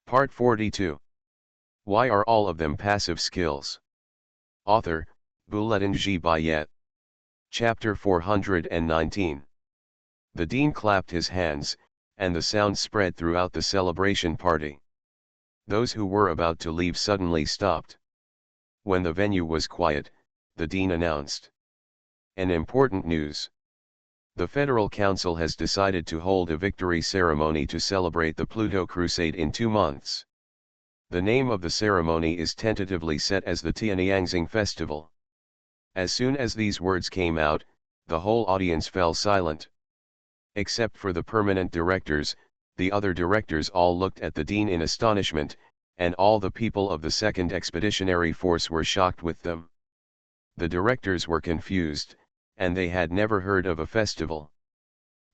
Part 42. Why are all of them passive skills? Author, Bulletin G. Bayet. Chapter 419. The dean clapped his hands, and the sound spread throughout the celebration party. Those who were about to leave suddenly stopped. When the venue was quiet, the dean announced an important news. The Federal Council has decided to hold a victory ceremony to celebrate the Pluto Crusade in 2 months. The name of the ceremony is tentatively set as the Tianyangxing Festival. As soon as these words came out, the whole audience fell silent. Except for the permanent directors, the other directors all looked at the dean in astonishment, and all the people of the 2nd Expeditionary Force were shocked with them. The directors were confused, and they had never heard of a festival.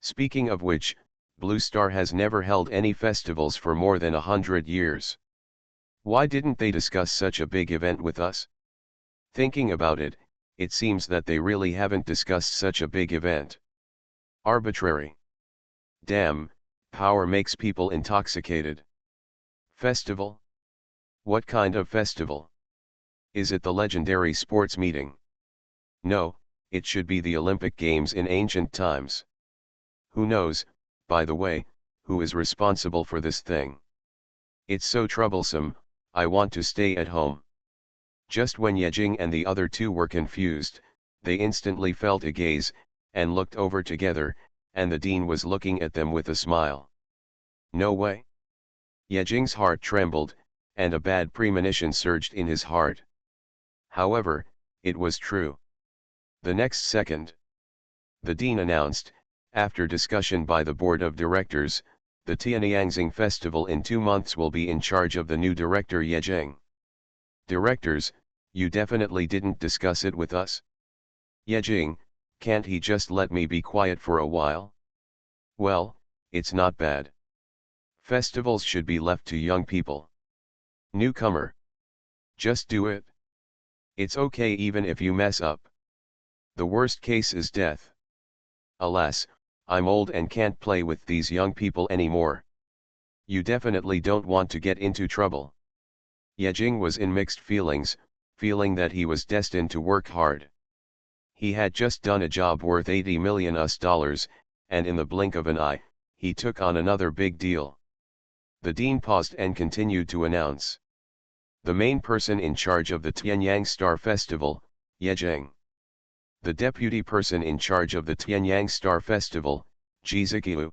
Speaking of which, Blue Star has never held any festivals for more than 100 years. Why didn't they discuss such a big event with us? Thinking about it, it seems that they really haven't discussed such a big event. Arbitrary. Damn, power makes people intoxicated. Festival? What kind of festival? Is it the legendary sports meeting? No, it should be the Olympic Games in ancient times. Who knows, by the way, who is responsible for this thing? It's so troublesome, I want to stay at home. Just when Yejing and the other two were confused, they instantly felt a gaze, and looked over together, and the dean was looking at them with a smile. No way. Yejing's heart trembled, and a bad premonition surged in his heart. However, it was true. The next second, the dean announced, after discussion by the board of directors, the Tianyangxing Festival in 2 months will be in charge of the new director Yejing. Directors, you definitely didn't discuss it with us? Yejing, can't he just let me be quiet for a while? Well, it's not bad. Festivals should be left to young people. Newcomer. Just do it. It's okay even if you mess up. The worst case is death. Alas, I'm old and can't play with these young people anymore. You definitely don't want to get into trouble. Yejing was in mixed feelings, feeling that he was destined to work hard. He had just done a job worth $80 million, and in the blink of an eye, he took on another big deal. The dean paused and continued to announce. The main person in charge of the Tianyang Star Festival, Yejing. The deputy person in charge of the Tianyang Star Festival, Jiziqiu.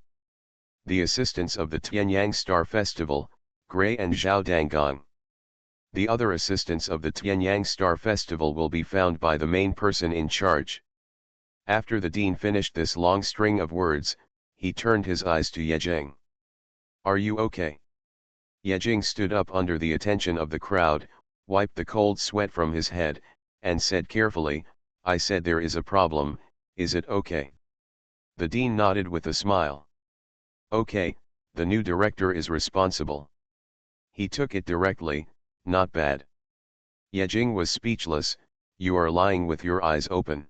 The assistants of the Tianyang Star Festival, Gray and Zhao Danggong. The other assistants of the Tianyang Star Festival will be found by the main person in charge. After the dean finished this long string of words, he turned his eyes to Yejing. Are you okay? Yejing stood up under the attention of the crowd, wiped the cold sweat from his head, and said carefully, I said there is a problem, is it okay? The dean nodded with a smile. Okay, the new director is responsible. He took it directly, not bad. Yejing was speechless, you are lying with your eyes open.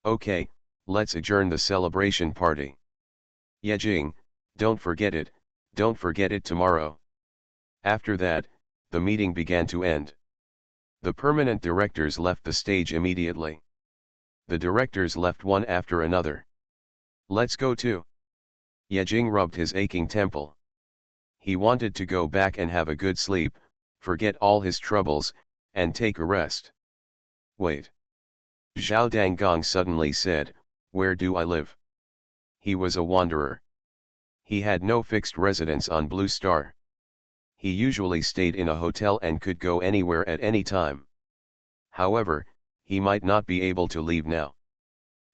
Okay, let's adjourn the celebration party. Yejing, don't forget it tomorrow. After that, the meeting began to end. The permanent directors left the stage immediately. The directors left one after another. Let's go too. Yejing rubbed his aching temple. He wanted to go back and have a good sleep, forget all his troubles, and take a rest. Wait. Zhao Danggong suddenly said, where do I live? He was a wanderer. He had no fixed residence on Blue Star. He usually stayed in a hotel and could go anywhere at any time. However, he might not be able to leave now.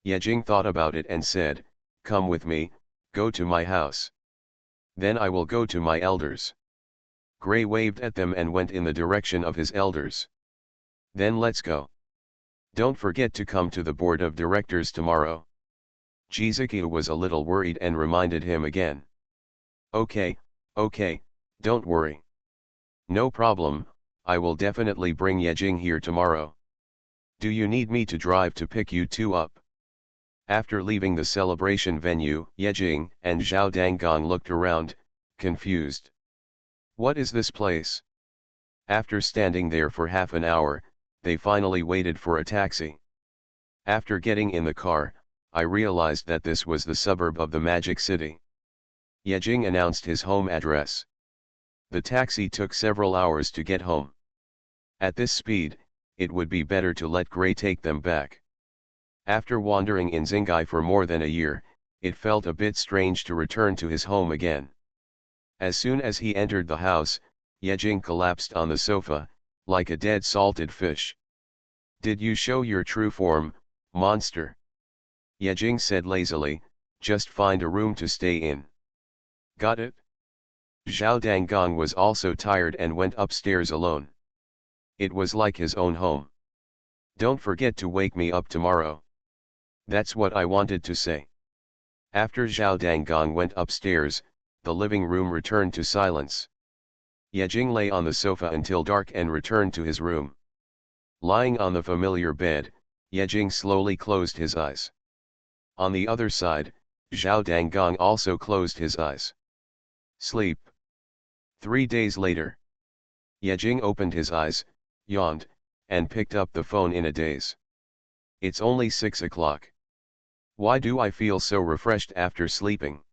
Yejing thought about it and said, come with me, go to my house. Then I will go to my elders. Gray waved at them and went in the direction of his elders. Then let's go. Don't forget to come to the board of directors tomorrow. Jiziqiu was a little worried and reminded him again. Okay, don't worry. No problem, I will definitely bring Yejing here tomorrow. Do you need me to drive to pick you two up? After leaving the celebration venue, Yejing and Zhao Danggong looked around, confused. What is this place? After standing there for half an hour, they finally waited for a taxi. After getting in the car, I realized that this was the suburb of the Magic City. Yejing announced his home address. The taxi took several hours to get home. At this speed, it would be better to let Gray take them back. After wandering in Xingai for more than a year, it felt a bit strange to return to his home again. As soon as he entered the house, Yejing collapsed on the sofa, like a dead salted fish. "Did you show your true form, monster?" Yejing said lazily, "Just find a room to stay in." "Got it?" Zhao Danggong was also tired and went upstairs alone. It was like his own home. "Don't forget to wake me up tomorrow." "That's what I wanted to say." After Zhao Danggong went upstairs, the living room returned to silence. Yejing lay on the sofa until dark and returned to his room. Lying on the familiar bed, Yejing slowly closed his eyes. On the other side, Zhao Danggong also closed his eyes. Sleep. 3 days later. Yejing opened his eyes, yawned, and picked up the phone in a daze. "It's only 6 o'clock. Why do I feel so refreshed after sleeping?"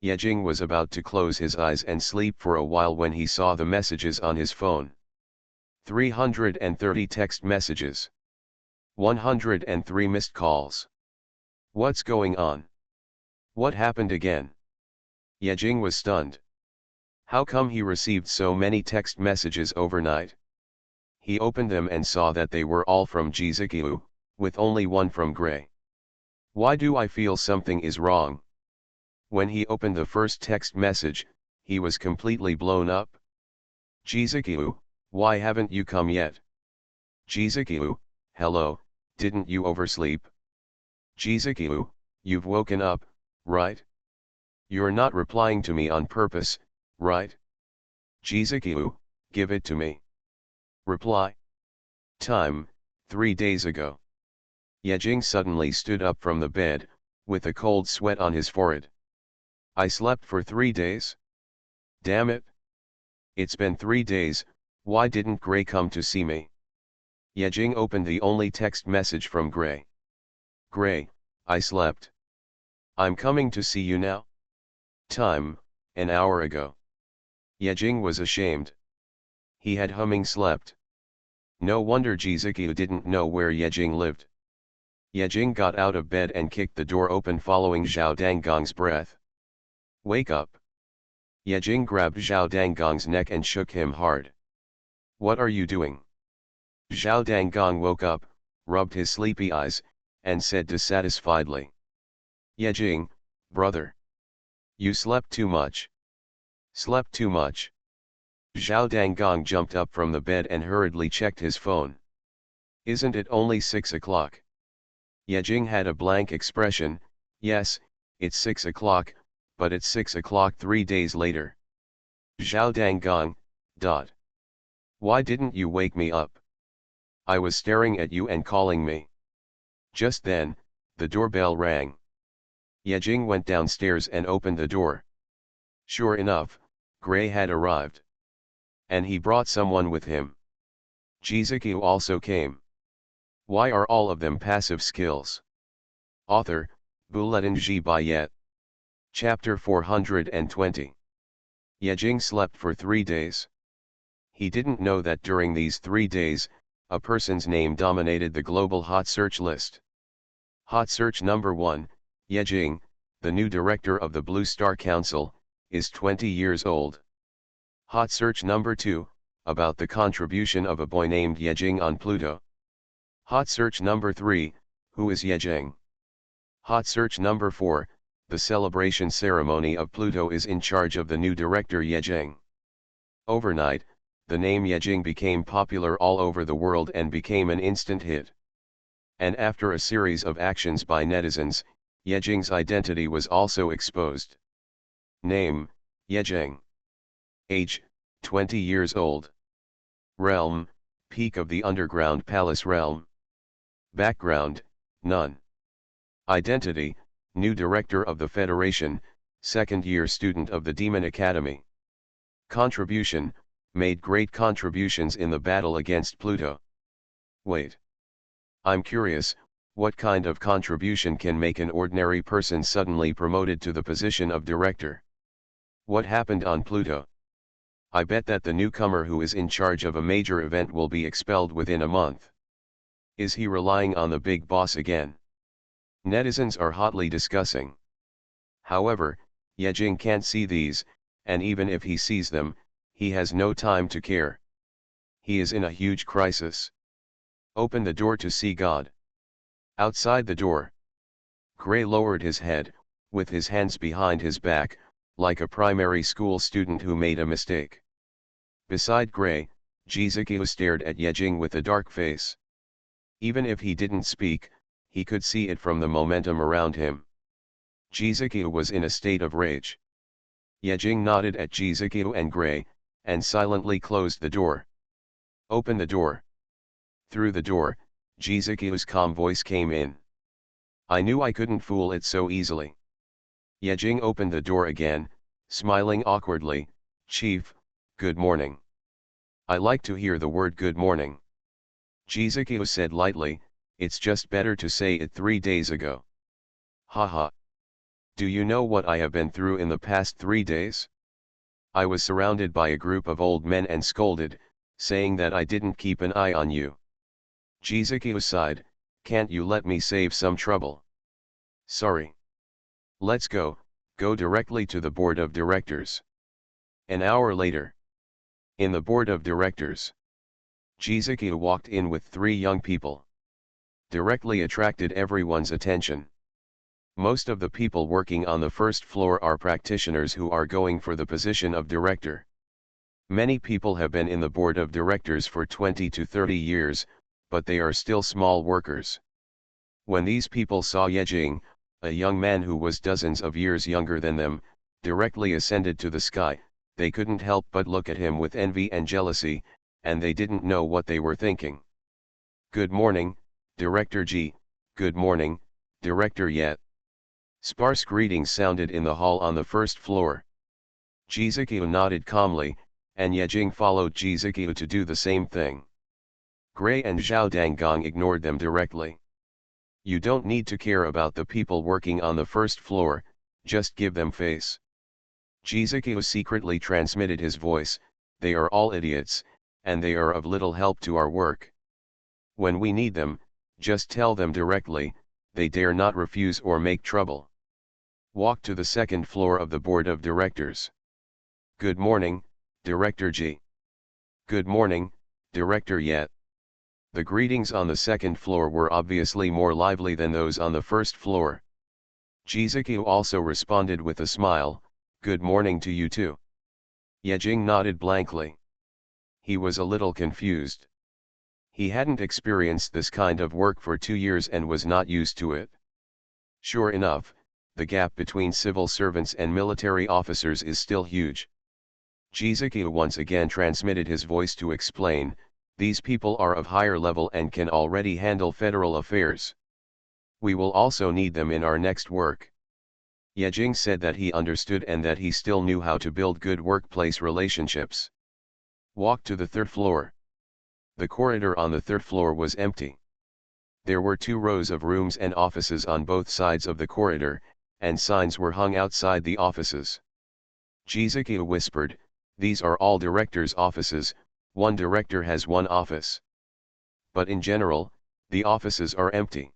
Yejing was about to close his eyes and sleep for a while when he saw the messages on his phone. 330 text messages. 103 missed calls. What's going on? What happened again? Yejing was stunned. How come he received so many text messages overnight? He opened them and saw that they were all from Jizikiu, with only one from Gray. Why do I feel something is wrong? When he opened the first text message, he was completely blown up. "Jizikiu, why haven't you come yet?" "Jizikiu, hello, didn't you oversleep?" "Jizikiu, you've woken up, right? You're not replying to me on purpose, right? Jizikiu, give it to me. Reply." Time, 3 days ago. Yejing suddenly stood up from the bed, with a cold sweat on his forehead. "I slept for 3 days? Damn it! It's been 3 days, why didn't Gray come to see me?" Yejing opened the only text message from Gray. "Gray, I slept. I'm coming to see you now." Time, an hour ago. Yejing was ashamed. He had humming slept. No wonder Jizikiu didn't know where Yejing lived. Yejing got out of bed and kicked the door open, following Zhao Danggong's breath. "Wake up." Yejing grabbed Zhao Danggong's neck and shook him hard. "What are you doing?" Zhao Danggong woke up, rubbed his sleepy eyes, and said dissatisfiedly. "Yejing, brother. You slept too much." "Slept too much?" Zhao Danggong jumped up from the bed and hurriedly checked his phone. "Isn't it only 6 o'clock?" Yejing had a blank expression. "Yes, it's 6 o'clock, but it's 6 o'clock 3 days later." Zhao Danggong, "Why didn't you wake me up? I was staring at you and calling me." Just then, the doorbell rang. Yejing went downstairs and opened the door. Sure enough, Gray had arrived. And he brought someone with him. Jizikiu also came. Why are all of them passive skills? Author, Bulletin G. Bayet. Chapter 420. Yejing slept for 3 days. He didn't know that during these 3 days, a person's name dominated the global hot search list. Hot search number 1, Yejing, the new director of the Blue Star Council, is 20 years old. Hot search number 2, about the contribution of a boy named Yejing on Pluto. Hot search number 3, who is Yejing? Hot search number 4, the celebration ceremony of Pluto is in charge of the new director Yejing. Overnight, the name Yejing became popular all over the world and became an instant hit. And after a series of actions by netizens, Yejing's identity was also exposed. Name, Yejing. Age, 20 years old. Realm, peak of the underground palace realm. Background, none. Identity, new director of the Federation, second-year student of the Demon Academy. Contribution, made great contributions in the battle against Pluto. Wait. I'm curious, what kind of contribution can make an ordinary person suddenly promoted to the position of director? What happened on Pluto? I bet that the newcomer who is in charge of a major event will be expelled within a month. Is he relying on the big boss again? Netizens are hotly discussing. However, Yejing can't see these, and even if he sees them, he has no time to care. He is in a huge crisis. Open the door to see God. Outside the door, Gray lowered his head, with his hands behind his back, like a primary school student who made a mistake. Beside Gray, Jizuki stared at Yejing with a dark face. Even if he didn't speak, he could see it from the momentum around him. Jizuki was in a state of rage. Yejing nodded at Jizuki and Gray, and silently closed the door. Open the door. Through the door, Jizuki's calm voice came in. I knew I couldn't fool it so easily. Yejing opened the door again, smiling awkwardly. Chief, good morning. I like to hear the word good morning. Jizuki said lightly, it's just better to say it 3 days ago. Haha. Do you know what I have been through in the past 3 days? I was surrounded by a group of old men and scolded, saying that I didn't keep an eye on you. Jizuki sighed, can't you let me save some trouble? Sorry. Let's go directly to the board of directors. An hour later. In the board of directors. Jizuki walked in with 3 young people. Directly attracted everyone's attention. Most of the people working on the first floor are practitioners who are going for the position of director. Many people have been in the board of directors for 20 to 30 years, but they are still small workers. When these people saw Yejing, a young man who was dozens of years younger than them, directly ascended to the sky, they couldn't help but look at him with envy and jealousy, and they didn't know what they were thinking. Good morning, Director G, good morning, Director Yet. Sparse greetings sounded in the hall on the first floor. Jizuki nodded calmly, and Yejing followed Jizuki to do the same thing. Gray and Zhao Danggong ignored them directly. You don't need to care about the people working on the first floor, just give them face. Jizuki secretly transmitted his voice, they are all idiots, and they are of little help to our work. When we need them, just tell them directly, they dare not refuse or make trouble. Walk to the second floor of the board of directors. Good morning, Director G. Good morning, Director Yet. The greetings on the second floor were obviously more lively than those on the first floor. Jizuki also responded with a smile, good morning to you too. Yejing nodded blankly. He was a little confused. He hadn't experienced this kind of work for 2 years and was not used to it. Sure enough, the gap between civil servants and military officers is still huge. Jizuki once again transmitted his voice to explain, these people are of higher level and can already handle federal affairs. We will also need them in our next work. Yejing said that he understood and that he still knew how to build good workplace relationships. Walk to the third floor. The corridor on the third floor was empty. There were 2 rows of rooms and offices on both sides of the corridor, and signs were hung outside the offices. Jizuki whispered, these are all directors' offices, one director has one office. But in general, the offices are empty.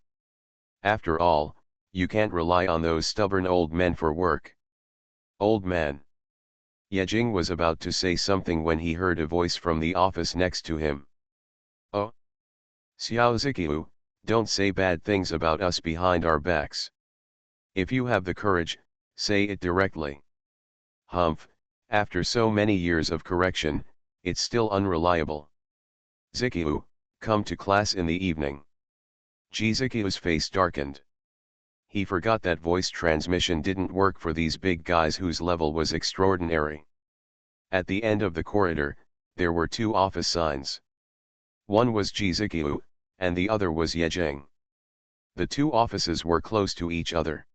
After all, you can't rely on those stubborn old men for work. Old man. Yejing was about to say something when he heard a voice from the office next to him. Oh. Xiaoziqiu, don't say bad things about us behind our backs. If you have the courage, say it directly. Humph, after so many years of correction, it's still unreliable. Ziqiu, come to class in the evening. Jizuki's face darkened. He forgot that voice transmission didn't work for these big guys whose level was extraordinary. At the end of the corridor, there were 2 office signs. One was Jizuki, and the other was Yejing. The 2 offices were close to each other.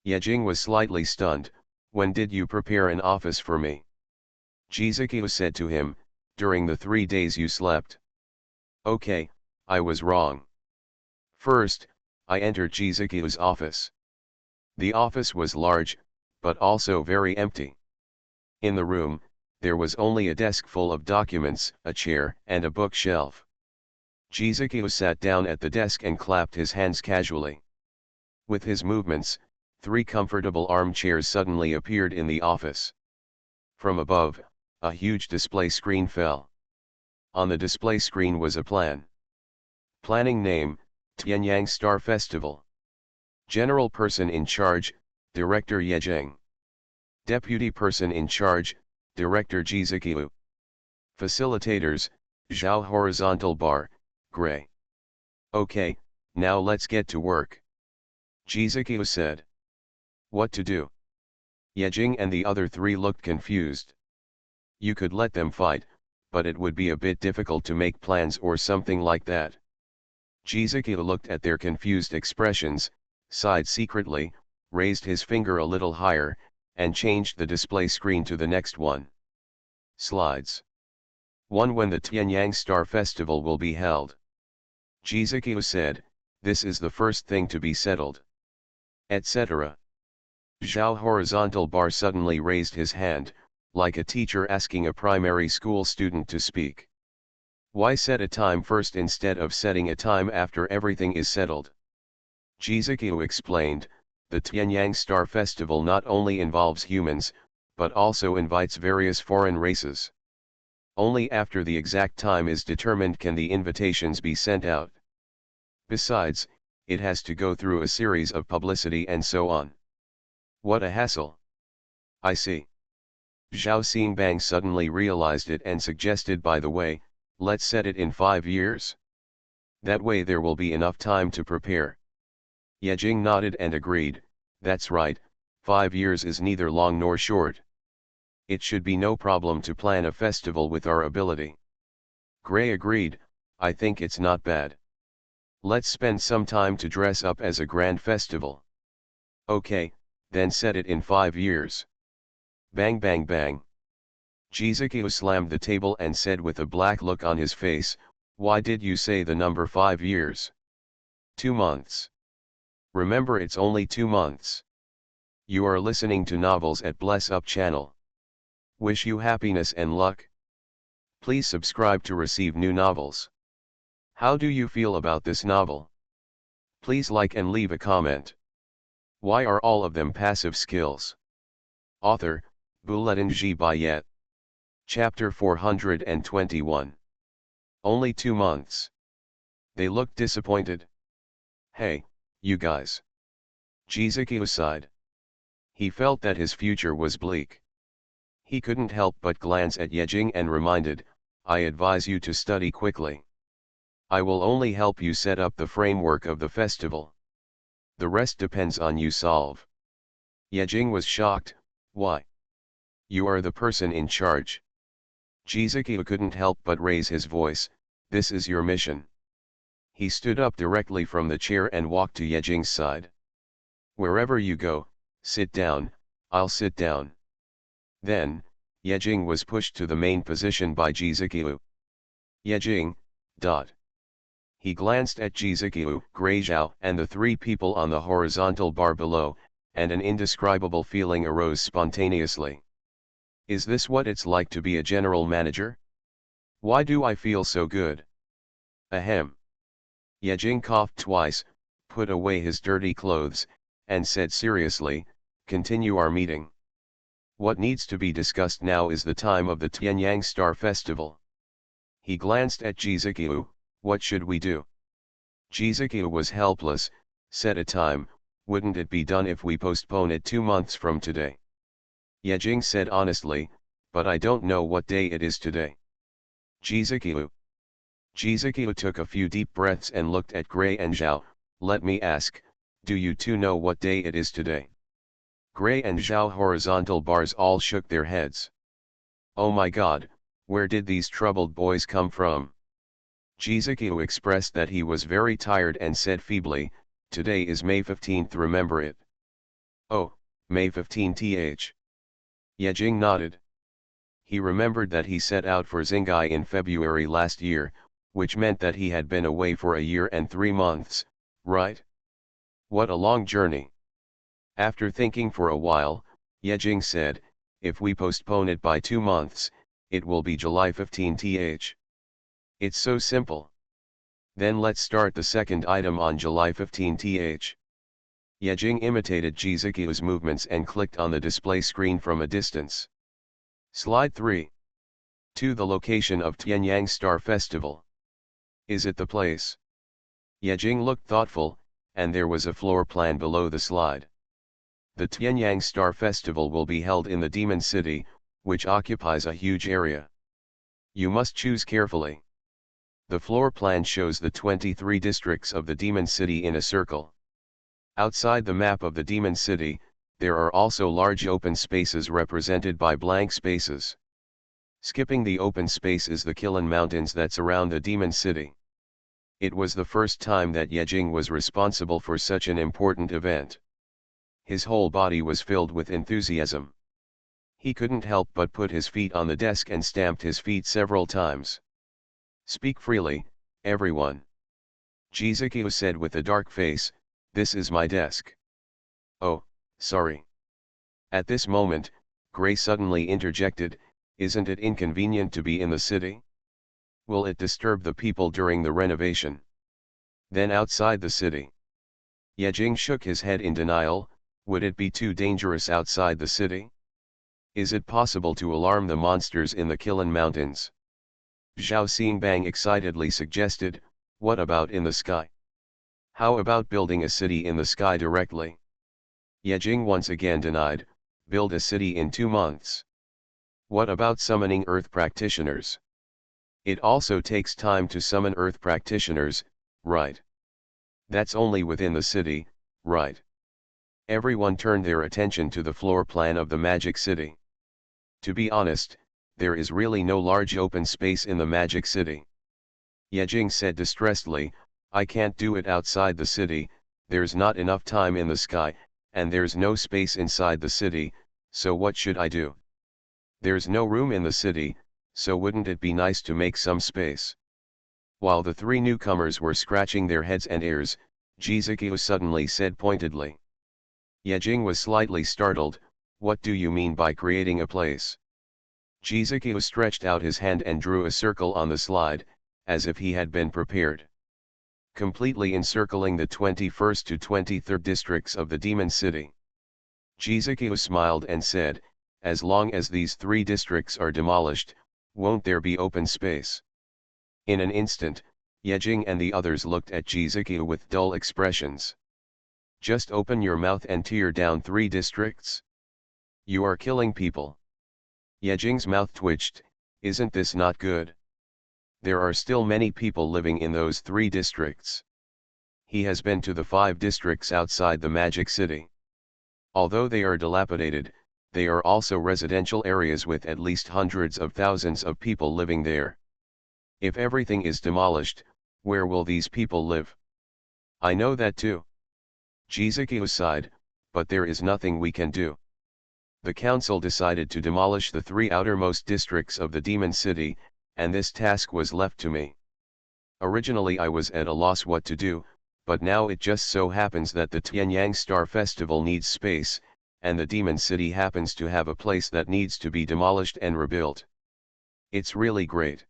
Yejing was slightly stunned, when did you prepare an office for me? Jizuki said to him, during the 3 days you slept. Okay, I was wrong. First, I entered Jizuki's office. The office was large, but also very empty. In the room, there was only a desk full of documents, a chair, and a bookshelf. Jizuki sat down at the desk and clapped his hands casually. With his movements, 3 comfortable armchairs suddenly appeared in the office. From above, a huge display screen fell. On the display screen was a plan. Planning name, Tianyang Star Festival. General person in charge, Director Yejing. Deputy person in charge, Director Jizuki. Facilitators, Zhao horizontal bar, gray. Okay, now let's get to work. Jizuki said. What to do? Yejing and the other 3 looked confused. You could let them fight, but it would be a bit difficult to make plans or something like that. Jizuki looked at their confused expressions, sighed secretly, raised his finger a little higher, and changed the display screen to the next one. Slides. 1. When the Tianyang Star Festival will be held. Jizuki said, this is the first thing to be settled. Etc. Zhao horizontal bar suddenly raised his hand, like a teacher asking a primary school student to speak. Why set a time first instead of setting a time after everything is settled? Jizuki explained, the Tianyang Star Festival not only involves humans, but also invites various foreign races. Only after the exact time is determined can the invitations be sent out. Besides, it has to go through a series of publicity and so on. What a hassle. I see. Zhao Xingbang suddenly realized it and suggested, by the way, let's set it in 5 years. That way there will be enough time to prepare. Yejing nodded and agreed, that's right, 5 years is neither long nor short. It should be no problem to plan a festival with our ability. Gray agreed, I think it's not bad. Let's spend some time to dress up as a grand festival. Okay, then set it in 5 years. Bang bang bang. Jizuki slammed the table and said with a black look on his face, why did you say the number 5 years? 2 months. Remember, it's only 2 months. You are listening to Novels at Bless Up channel. Wish you happiness and luck. Please subscribe to receive new novels. How do you feel about this novel? Please like and leave a comment. Why are all of them passive skills? Author, Bulletin G. Bayet. Chapter 421. Only 2 months. They looked disappointed. Hey, you guys. Jizuki sighed. He felt that his future was bleak. He couldn't help but glance at Yejing and reminded, I advise you to study quickly. I will only help you set up the framework of the festival. The rest depends on you solve. Yejing was shocked, why? You are the person in charge. Jizuki couldn't help but raise his voice, this is your mission. He stood up directly from the chair and walked to Yejing's side. Wherever you go, sit down, I'll sit down. Then, Yejing was pushed to the main position by Jizuki. Yejing, dot. He glanced at Jizuki, Gray Zhao, and the 3 people on the horizontal bar below, and an indescribable feeling arose spontaneously. Is this what it's like to be a general manager? Why do I feel so good? Ahem. Yejing coughed twice, put away his dirty clothes, and said seriously, continue our meeting. What needs to be discussed now is the time of the Tianyang Star Festival. He glanced at Jizuki, what should we do? Jizuki was helpless, set a time, wouldn't it be done if we postpone it 2 months from today? Yejing said honestly, but I don't know what day it is today. Jizuki took a few deep breaths and looked at Gray and Zhao, let me ask, do you 2 know what day it is today? Gray and Zhao horizontal bars all shook their heads. Oh my god, where did these troubled boys come from? Jizuki expressed that he was very tired and said feebly, today is May 15th, remember it? Oh, May 15th. Yejing nodded. He remembered that he set out for Xingai in February last year, which meant that he had been away for a year and 3 months, right? What a long journey. After thinking for a while, Yejing said, if we postpone it by 2 months, it will be July 15th. It's so simple. Then let's start the second item on July 15th. Yejing imitated Jizuki's movements and clicked on the display screen from a distance. Slide 3. To the location of Tianyang Star Festival. Is it the place? Yejing looked thoughtful, and there was a floor plan below the slide. The Tianyang Star Festival will be held in the Demon City, which occupies a huge area. You must choose carefully. The floor plan shows the 23 districts of the Demon City in a circle. Outside the map of the Demon City, there are also large open spaces represented by blank spaces. Skipping the open space is the Kilin Mountains that surround the Demon City. It was the first time that Yejing was responsible for such an important event. His whole body was filled with enthusiasm. He couldn't help but put his feet on the desk and stamped his feet several times. Speak freely, everyone. Jizuki said with a dark face, this is my desk. Oh, sorry. At this moment, Gray suddenly interjected, isn't it inconvenient to be in the city? Will it disturb the people during the renovation? Then outside the city. Yejing shook his head in denial, would it be too dangerous outside the city? Is it possible to alarm the monsters in the Kilin Mountains? Zhao Xingbang excitedly suggested, what about in the sky? How about building a city in the sky directly? Yejing once again denied, build a city in 2 months. What about summoning Earth practitioners? It also takes time to summon Earth practitioners, right? That's only within the city, right? Everyone turned their attention to the floor plan of the Magic City. To be honest, there is really no large open space in the Magic City. Yejing said distressedly, I can't do it outside the city, there's not enough time in the sky, and there's no space inside the city, so what should I do? There's no room in the city, so wouldn't it be nice to make some space? While the 3 newcomers were scratching their heads and ears, Jizuki suddenly said pointedly. Yejing was slightly startled, what do you mean by creating a place? Jizuki stretched out his hand and drew a circle on the slide, as if he had been prepared. Completely encircling the 21st to 23rd districts of the Demon City. Jizuki smiled and said, as long as these 3 districts are demolished, won't there be open space? In an instant, Yejing and the others looked at Jizuki with dull expressions. Just open your mouth and tear down 3 districts? You are killing people. Yejing's mouth twitched, isn't this not good? There are still many people living in those 3 districts. He has been to the 5 districts outside the Magic City. Although they are dilapidated, they are also residential areas with at least hundreds of thousands of people living there. If everything is demolished, where will these people live? I know that too. Jizuki sighed, but there is nothing we can do. The council decided to demolish the 3 outermost districts of the Demon City, and this task was left to me. Originally I was at a loss what to do, but now it just so happens that the Tianyang Star Festival needs space, and the Demon City happens to have a place that needs to be demolished and rebuilt. It's really great.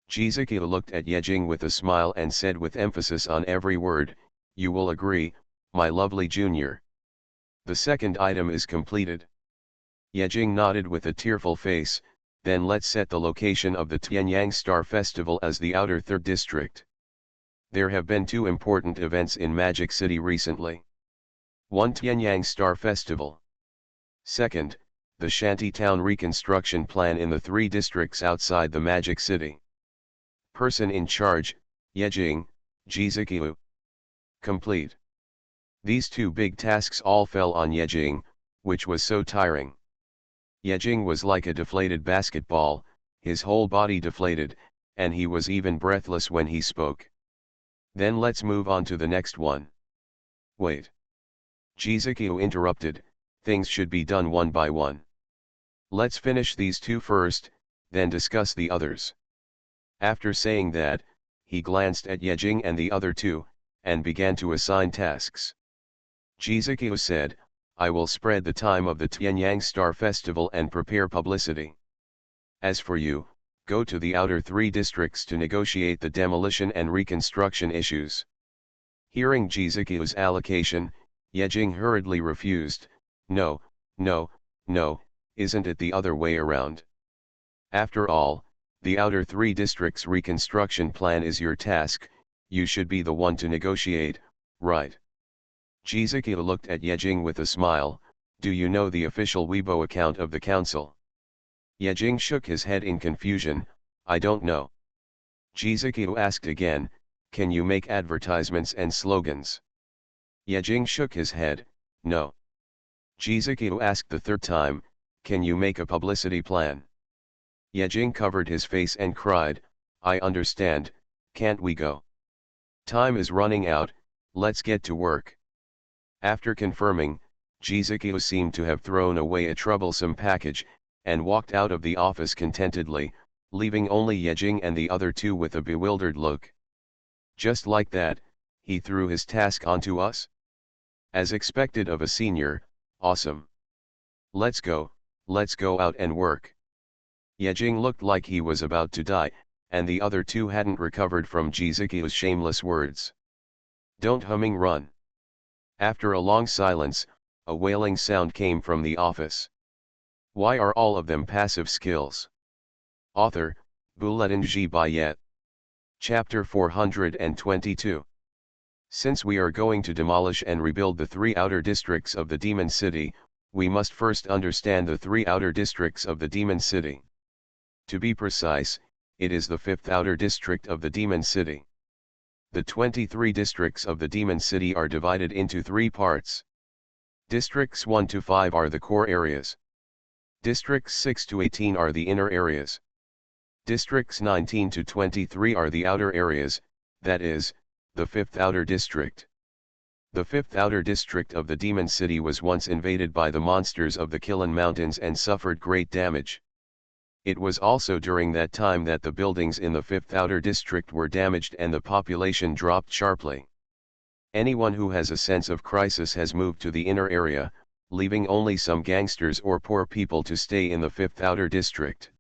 Jizuki looked at Yejing with a smile and said with emphasis on every word, you will agree, my lovely junior. The second item is completed. Yejing nodded with a tearful face, then let's set the location of the Tianyang Star Festival as the outer 3rd district. There have been 2 important events in Magic City recently. 1. Tianyang Star Festival. 2nd, the Shanty Town reconstruction plan in the 3 districts outside the Magic City. Person in charge, Yejing, Jizuki. Complete. These 2 big tasks all fell on Yejing, which was so tiring. Yejing was like a deflated basketball, his whole body deflated, and he was even breathless when he spoke. Then let's move on to the next one. Wait. Jizuki interrupted, things should be done one by one. Let's finish these two first, then discuss the others. After saying that, he glanced at Yejing and the other two, and began to assign tasks. Jizukiu said, I will spread the time of the Tianyang Star Festival and prepare publicity. As for you, go to the outer three districts to negotiate the demolition and reconstruction issues. Hearing Jizukiu's allocation, Yejing hurriedly refused, no, no, no, isn't it the other way around? After all, the outer three districts reconstruction plan is your task, you should be the one to negotiate, right? Jizukiu looked at Yejing with a smile, do you know the official Weibo account of the council? Yejing shook his head in confusion, I don't know. Jizukiu asked again, can you make advertisements and slogans? Yejing shook his head, no. Jizukiu asked the third time, can you make a publicity plan? Yejing covered his face and cried, I understand, can't we go? Time is running out, let's get to work. After confirming, Jizukiu seemed to have thrown away a troublesome package, and walked out of the office contentedly, leaving only Yejing and the other two with a bewildered look. Just like that, he threw his task onto us? As expected of a senior, awesome. Let's go out and work. Yejing looked like he was about to die, and the other two hadn't recovered from Jizukiu's shameless words. Don't humming run. After a long silence, a wailing sound came from the office. Why are all of them passive skills? Author, Bulletin G. Bayet. Chapter 422. Since we are going to demolish and rebuild the three outer districts of the Demon City, we must first understand the three outer districts of the Demon City. To be precise, it is the fifth outer district of the Demon City. The 23 districts of the Demon City are divided into three parts. Districts 1 to 5 are the core areas. Districts 6 to 18 are the inner areas. Districts 19 to 23 are the outer areas, that is, the fifth outer district. The fifth outer district of the Demon City was once invaded by the monsters of the Kilin Mountains and suffered great damage. It was also during that time that the buildings in the fifth outer district were damaged and the population dropped sharply. Anyone who has a sense of crisis has moved to the inner area, leaving only some gangsters or poor people to stay in the fifth outer district.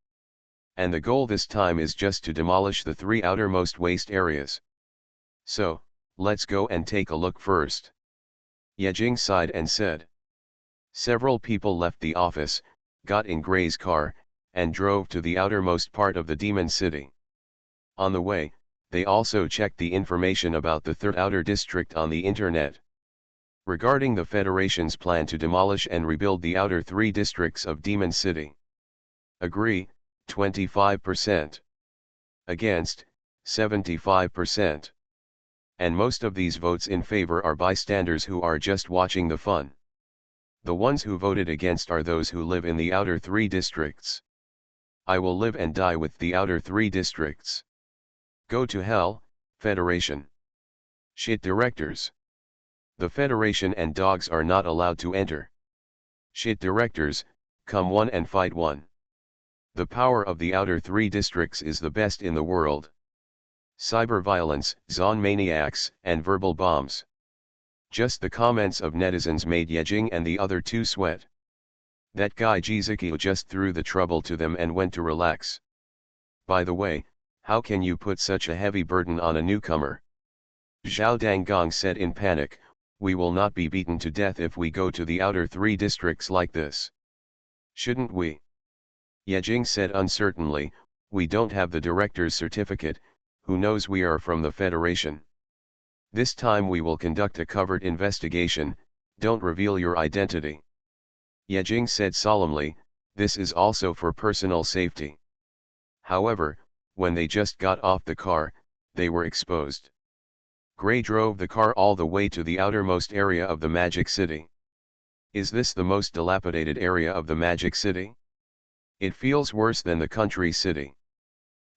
And the goal this time is just to demolish the three outermost waste areas. So, let's go and take a look first. Yejing sighed and said. Several people left the office, got in Gray's car, and drove to the outermost part of the Demon City. On the way, they also checked the information about the third outer district on the internet. Regarding the Federation's plan to demolish and rebuild the outer three districts of Demon City. Agree, 25%. Against, 75%. And most of these votes in favor are bystanders who are just watching the fun. The ones who voted against are those who live in the outer three districts. I will live and die with the outer three districts. Go to hell, Federation. Shit directors. The Federation and dogs are not allowed to enter. Shit directors, come one and fight one. The power of the outer three districts is the best in the world. Cyber violence, zone maniacs, and verbal bombs. Just the comments of netizens made Yejing and the other two sweat. That guy Jizukiu just threw the trouble to them and went to relax. By the way, how can you put such a heavy burden on a newcomer? Zhao Danggong said in panic, we will not be beaten to death if we go to the outer three districts like this. Shouldn't we? Yejing said uncertainly, we don't have the director's certificate, who knows we are from the Federation. This time we will conduct a covert investigation, don't reveal your identity. Yejing said solemnly, this is also for personal safety. However, when they just got off the car, they were exposed. Gray drove the car all the way to the outermost area of the Magic City. Is this the most dilapidated area of the Magic City? It feels worse than the country city.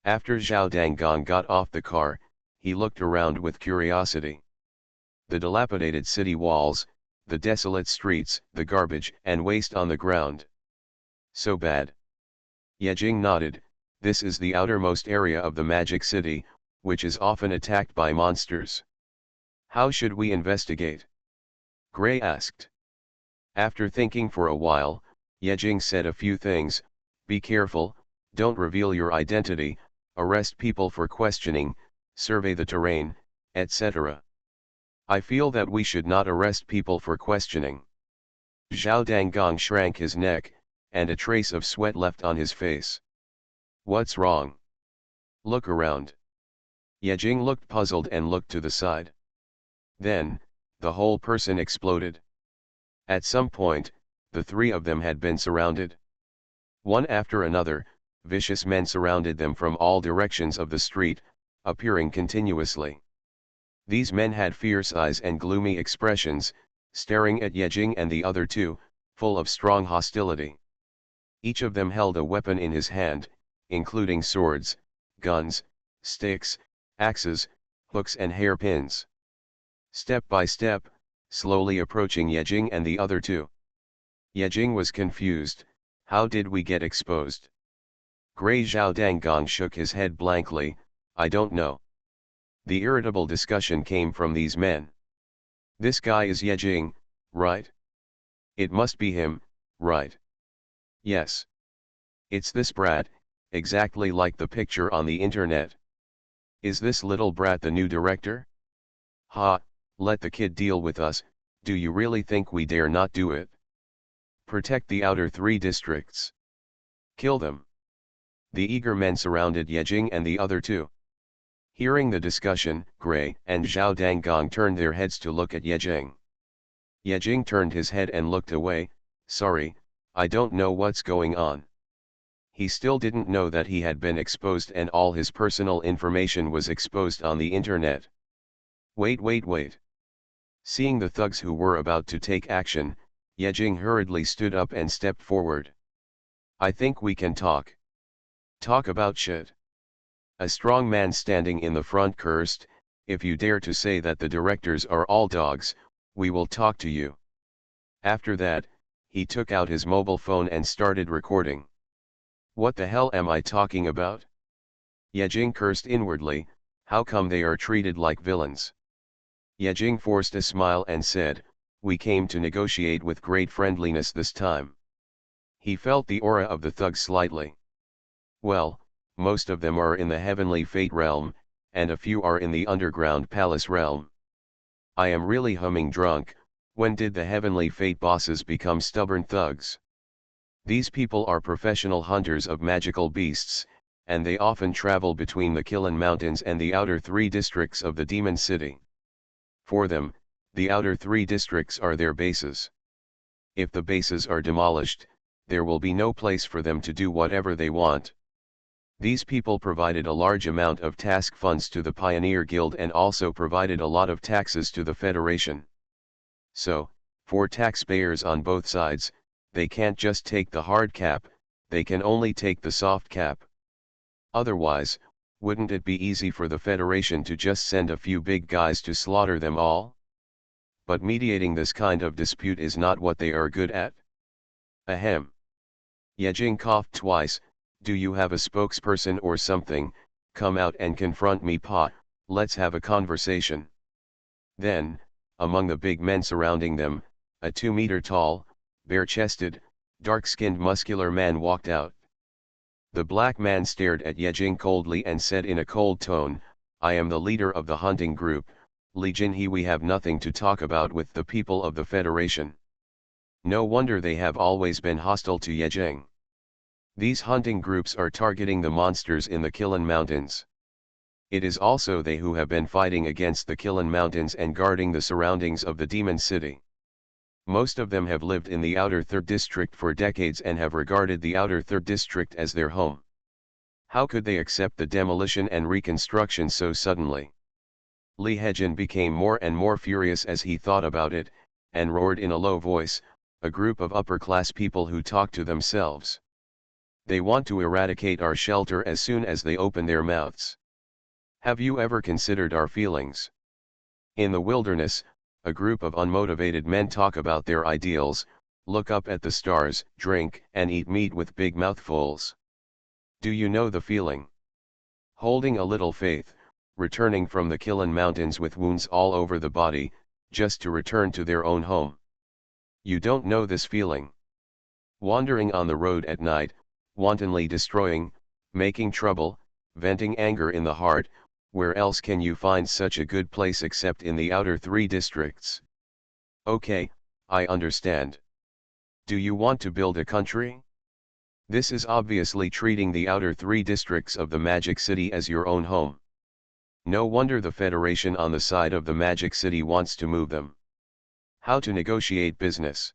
After Zhao Danggong got off the car, he looked around with curiosity. The dilapidated city walls, the desolate streets, the garbage and waste on the ground. So bad. Yejing nodded. This is the outermost area of the magic city, which is often attacked by monsters. How should we investigate? Gray asked. After thinking for a while, Yejing said a few things. Be careful, don't reveal your identity, arrest people for questioning, survey the terrain, etc. I feel that we should not arrest people for questioning. Zhao Danggong shrank his neck, and a trace of sweat left on his face. What's wrong? Look around. Yejing looked puzzled and looked to the side. Then, the whole person exploded. At some point, the three of them had been surrounded. One after another, vicious men surrounded them from all directions of the street, appearing continuously. These men had fierce eyes and gloomy expressions, staring at Yejing and the other two, full of strong hostility. Each of them held a weapon in his hand, including swords, guns, sticks, axes, hooks and hairpins. Step by step, slowly approaching Yejing and the other two. Yejing was confused. How did we get exposed? Gray Zhao Danggong shook his head blankly. I don't know. The irritable discussion came from these men. This guy is Yejing, right? It must be him, right? Yes. It's this brat, exactly like the picture on the internet. Is this little brat the new director? Ha, let the kid deal with us. Do you really think we dare not do it? Protect the outer three districts. Kill them. The eager men surrounded Yejing and the other two. Hearing the discussion, Gray and Zhao Danggong turned their heads to look at Yejing. Yejing turned his head and looked away. Sorry, I don't know what's going on. He still didn't know that he had been exposed and all his personal information was exposed on the internet. Wait. Seeing the thugs who were about to take action, Yejing hurriedly stood up and stepped forward. I think we can talk. Talk about shit. A strong man standing in the front cursed, if you dare to say that the directors are all dogs, we will talk to you. After that, he took out his mobile phone and started recording. What the hell am I talking about? Yejing cursed inwardly, how come they are treated like villains? Yejing forced a smile and said, we came to negotiate with great friendliness this time. He felt the aura of the thugs slightly. Well, most of them are in the heavenly fate realm, and a few are in the underground palace realm. I am really humming drunk. When did the heavenly fate bosses become stubborn thugs? These people are professional hunters of magical beasts, and they often travel between the Kilin Mountains and the outer three districts of the Demon City. For them, the outer three districts are their bases. If the bases are demolished, there will be no place for them to do whatever they want. These people provided a large amount of task funds to the Pioneer Guild and also provided a lot of taxes to the Federation. So, for taxpayers on both sides, they can't just take the hard cap, they can only take the soft cap. Otherwise, wouldn't it be easy for the Federation to just send a few big guys to slaughter them all? But mediating this kind of dispute is not what they are good at. Ahem. Yejing coughed twice. Do you have a spokesperson or something? Come out and confront me, Pa, let's have a conversation. Then, among the big men surrounding them, a 2-meter-tall, bare-chested, dark-skinned muscular man walked out. The black man stared at Yejing coldly and said in a cold tone, I am the leader of the hunting group, Li Jinhe. We have nothing to talk about with the people of the Federation. No wonder they have always been hostile to Yejing. These hunting groups are targeting the monsters in the Kilin Mountains. It is also they who have been fighting against the Kilin Mountains and guarding the surroundings of the Demon City. Most of them have lived in the Outer Third District for decades and have regarded the Outer Third District as their home. How could they accept the demolition and reconstruction so suddenly? Li Hejin became more and more furious as he thought about it, and roared in a low voice, a group of upper-class people who talk to themselves. They want to eradicate our shelter as soon as they open their mouths. Have you ever considered our feelings? In the wilderness, a group of unmotivated men talk about their ideals, look up at the stars, drink and eat meat with big mouthfuls. Do you know the feeling? Holding a little faith, returning from the Kilin Mountains with wounds all over the body, just to return to their own home. You don't know this feeling. Wandering on the road at night, wantonly destroying, making trouble, venting anger in the heart, where else can you find such a good place except in the outer 3 districts? Okay, I understand. Do you want to build a country? This is obviously treating the outer 3 districts of the Magic City as your own home. No wonder the Federation on the side of the Magic City wants to move them. How to negotiate business?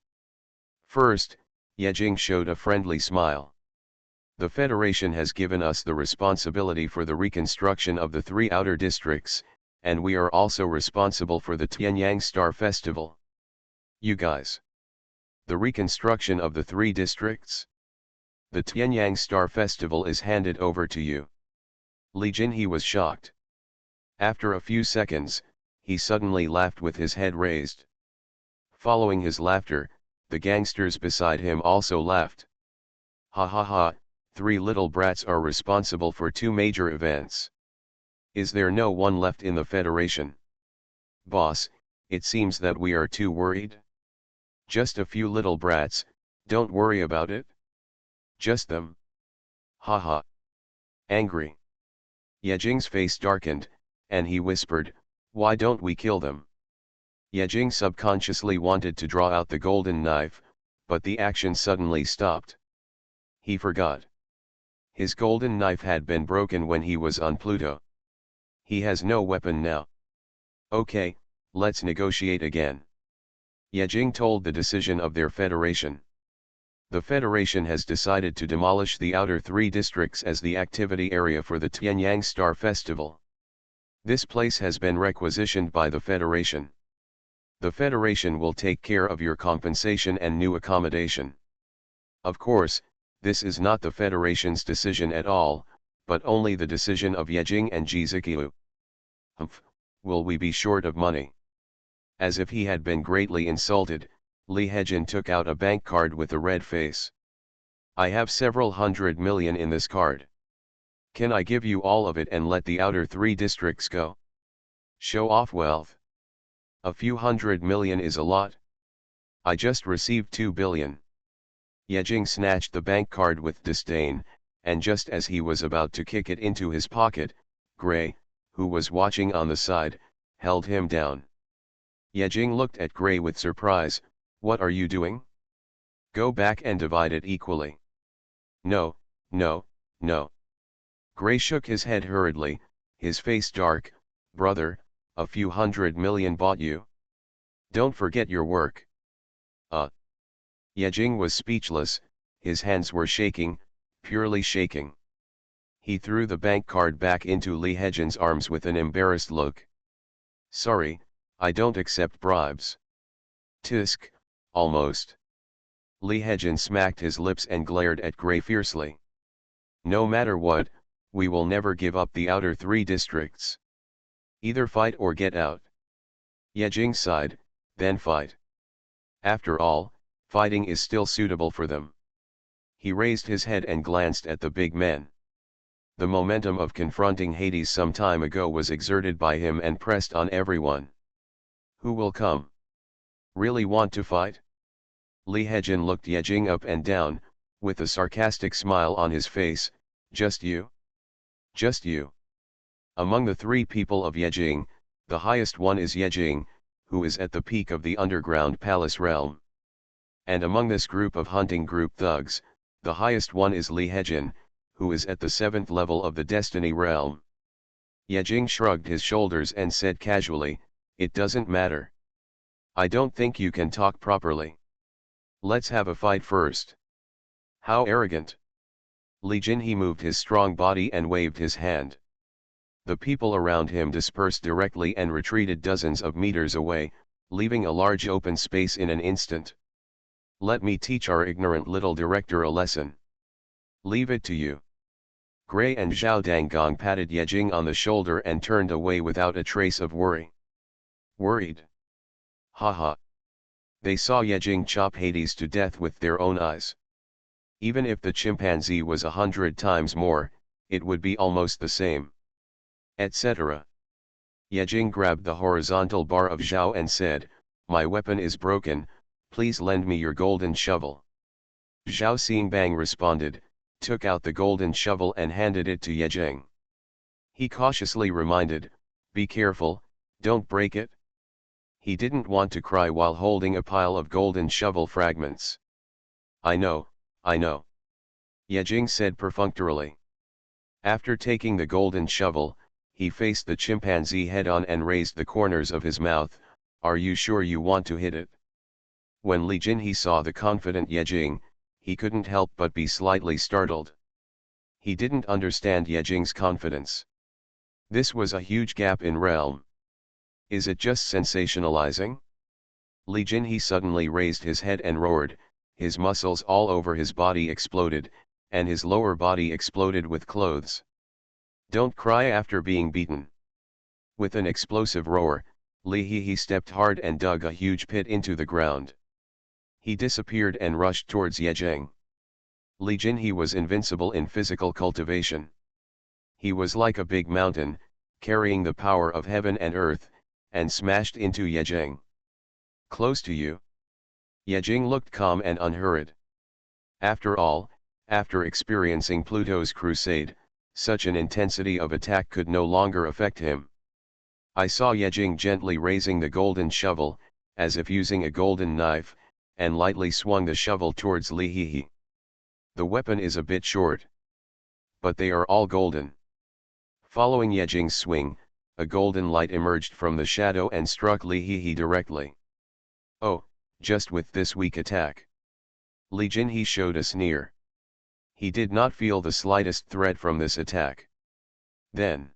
First, Yejing showed a friendly smile. The Federation has given us the responsibility for the reconstruction of the 3 outer districts, and we are also responsible for the Tianyang Star Festival. You guys. The reconstruction of the 3 districts? The Tianyang Star Festival is handed over to you. Li Jinhe was shocked. After a few seconds, he suddenly laughed with his head raised. Following his laughter, the gangsters beside him also laughed. Ha ha ha, 3 little brats are responsible for 2 major events. Is there no one left in the Federation? Boss, it seems that we are too worried. Just a few little brats, don't worry about it. Just them. Haha. Angry. Yejing's face darkened, and he whispered, why don't we kill them? Yejing subconsciously wanted to draw out the golden knife, but the action suddenly stopped. He forgot. His golden knife had been broken when he was on Pluto. He has no weapon now. Okay, let's negotiate again. Yejing told the decision of their federation. The Federation has decided to demolish the outer 3 districts as the activity area for the Tianyang Star Festival. This place has been requisitioned by the Federation. The Federation will take care of your compensation and new accommodation. Of course, this is not the Federation's decision at all, but only the decision of Yejing and Jizikiu. Humph, will we be short of money? As if he had been greatly insulted, Li Hejin took out a bank card with a red face. I have several 100 million in this card. Can I give you all of it and let the outer 3 districts go? Show off wealth. A few 100 million is a lot. I just received 2 billion. Yejing snatched the bank card with disdain, and just as he was about to kick it into his pocket, Gray, who was watching on the side, held him down. Yejing looked at Gray with surprise. What are you doing? Go back and divide it equally. No, no, no. Gray shook his head hurriedly, his face dark. Brother, a few 100 million bought you. Don't forget your work. Yejing was speechless, his hands were shaking, purely shaking. He threw the bank card back into Li Hejin's arms with an embarrassed look. Sorry, I don't accept bribes. Tisk, almost. Li Hejin smacked his lips and glared at Gray fiercely. No matter what, we will never give up the outer 3 districts. Either fight or get out. Yejing sighed, then fight. After all, fighting is still suitable for them. He raised his head and glanced at the big men. The momentum of confronting Hades some time ago was exerted by him and pressed on everyone. Who will come? Really want to fight? Li Hejin looked Yejing up and down, with a sarcastic smile on his face. Just you? Just you. Among the 3 people of Yejing, the highest one is Yejing, who is at the peak of the underground palace realm. And among this group of hunting group thugs, the highest one is Li Hejin, who is at the 7th level of the destiny realm. Yejing shrugged his shoulders and said casually, it doesn't matter. I don't think you can talk properly. Let's have a fight first. How arrogant. Li Jinhe moved his strong body and waved his hand. The people around him dispersed directly and retreated dozens of meters away, leaving a large open space in an instant. Let me teach our ignorant little director a lesson. Leave it to you. Gray and Zhao Danggong patted Yejing on the shoulder and turned away without a trace of worry. Worried? Haha. They saw Yejing chop Hades to death with their own eyes. Even if the chimpanzee was 100 times more, it would be almost the same. Etc. Yejing grabbed the horizontal bar of Zhao and said, "My weapon is broken, please lend me your golden shovel." Zhao Xingbang responded, took out the golden shovel and handed it to Yejing. He cautiously reminded, "Be careful, don't break it." He didn't want to cry while holding a pile of golden shovel fragments. I know," Yejing said perfunctorily. After taking the golden shovel, he faced the chimpanzee head-on and raised the corners of his mouth. "Are you sure you want to hit it?" When Li Jinhe saw the confident Yejing, he couldn't help but be slightly startled. He didn't understand Yejing's confidence. This was a huge gap in realm. Is it just sensationalizing? Li Jinhe suddenly raised his head and roared, his muscles all over his body exploded, and his lower body exploded with clothes. "Don't cry after being beaten." With an explosive roar, Li He stepped hard and dug a huge pit into the ground. He disappeared and rushed towards Yejing. Li Jinhe was invincible in physical cultivation. He was like a big mountain, carrying the power of heaven and earth, and smashed into Yejing. "Close to you." Yejing looked calm and unhurried. After all, after experiencing Pluto's crusade, such an intensity of attack could no longer affect him. I saw Yejing gently raising the golden shovel, as if using a golden knife, and lightly swung the shovel towards Li He. "The weapon is a bit short. But they are all golden." Following Yejing's swing, a golden light emerged from the shadow and struck Li He directly. "Oh, just with this weak attack." Li Jinhe showed a sneer. He did not feel the slightest threat from this attack. Then,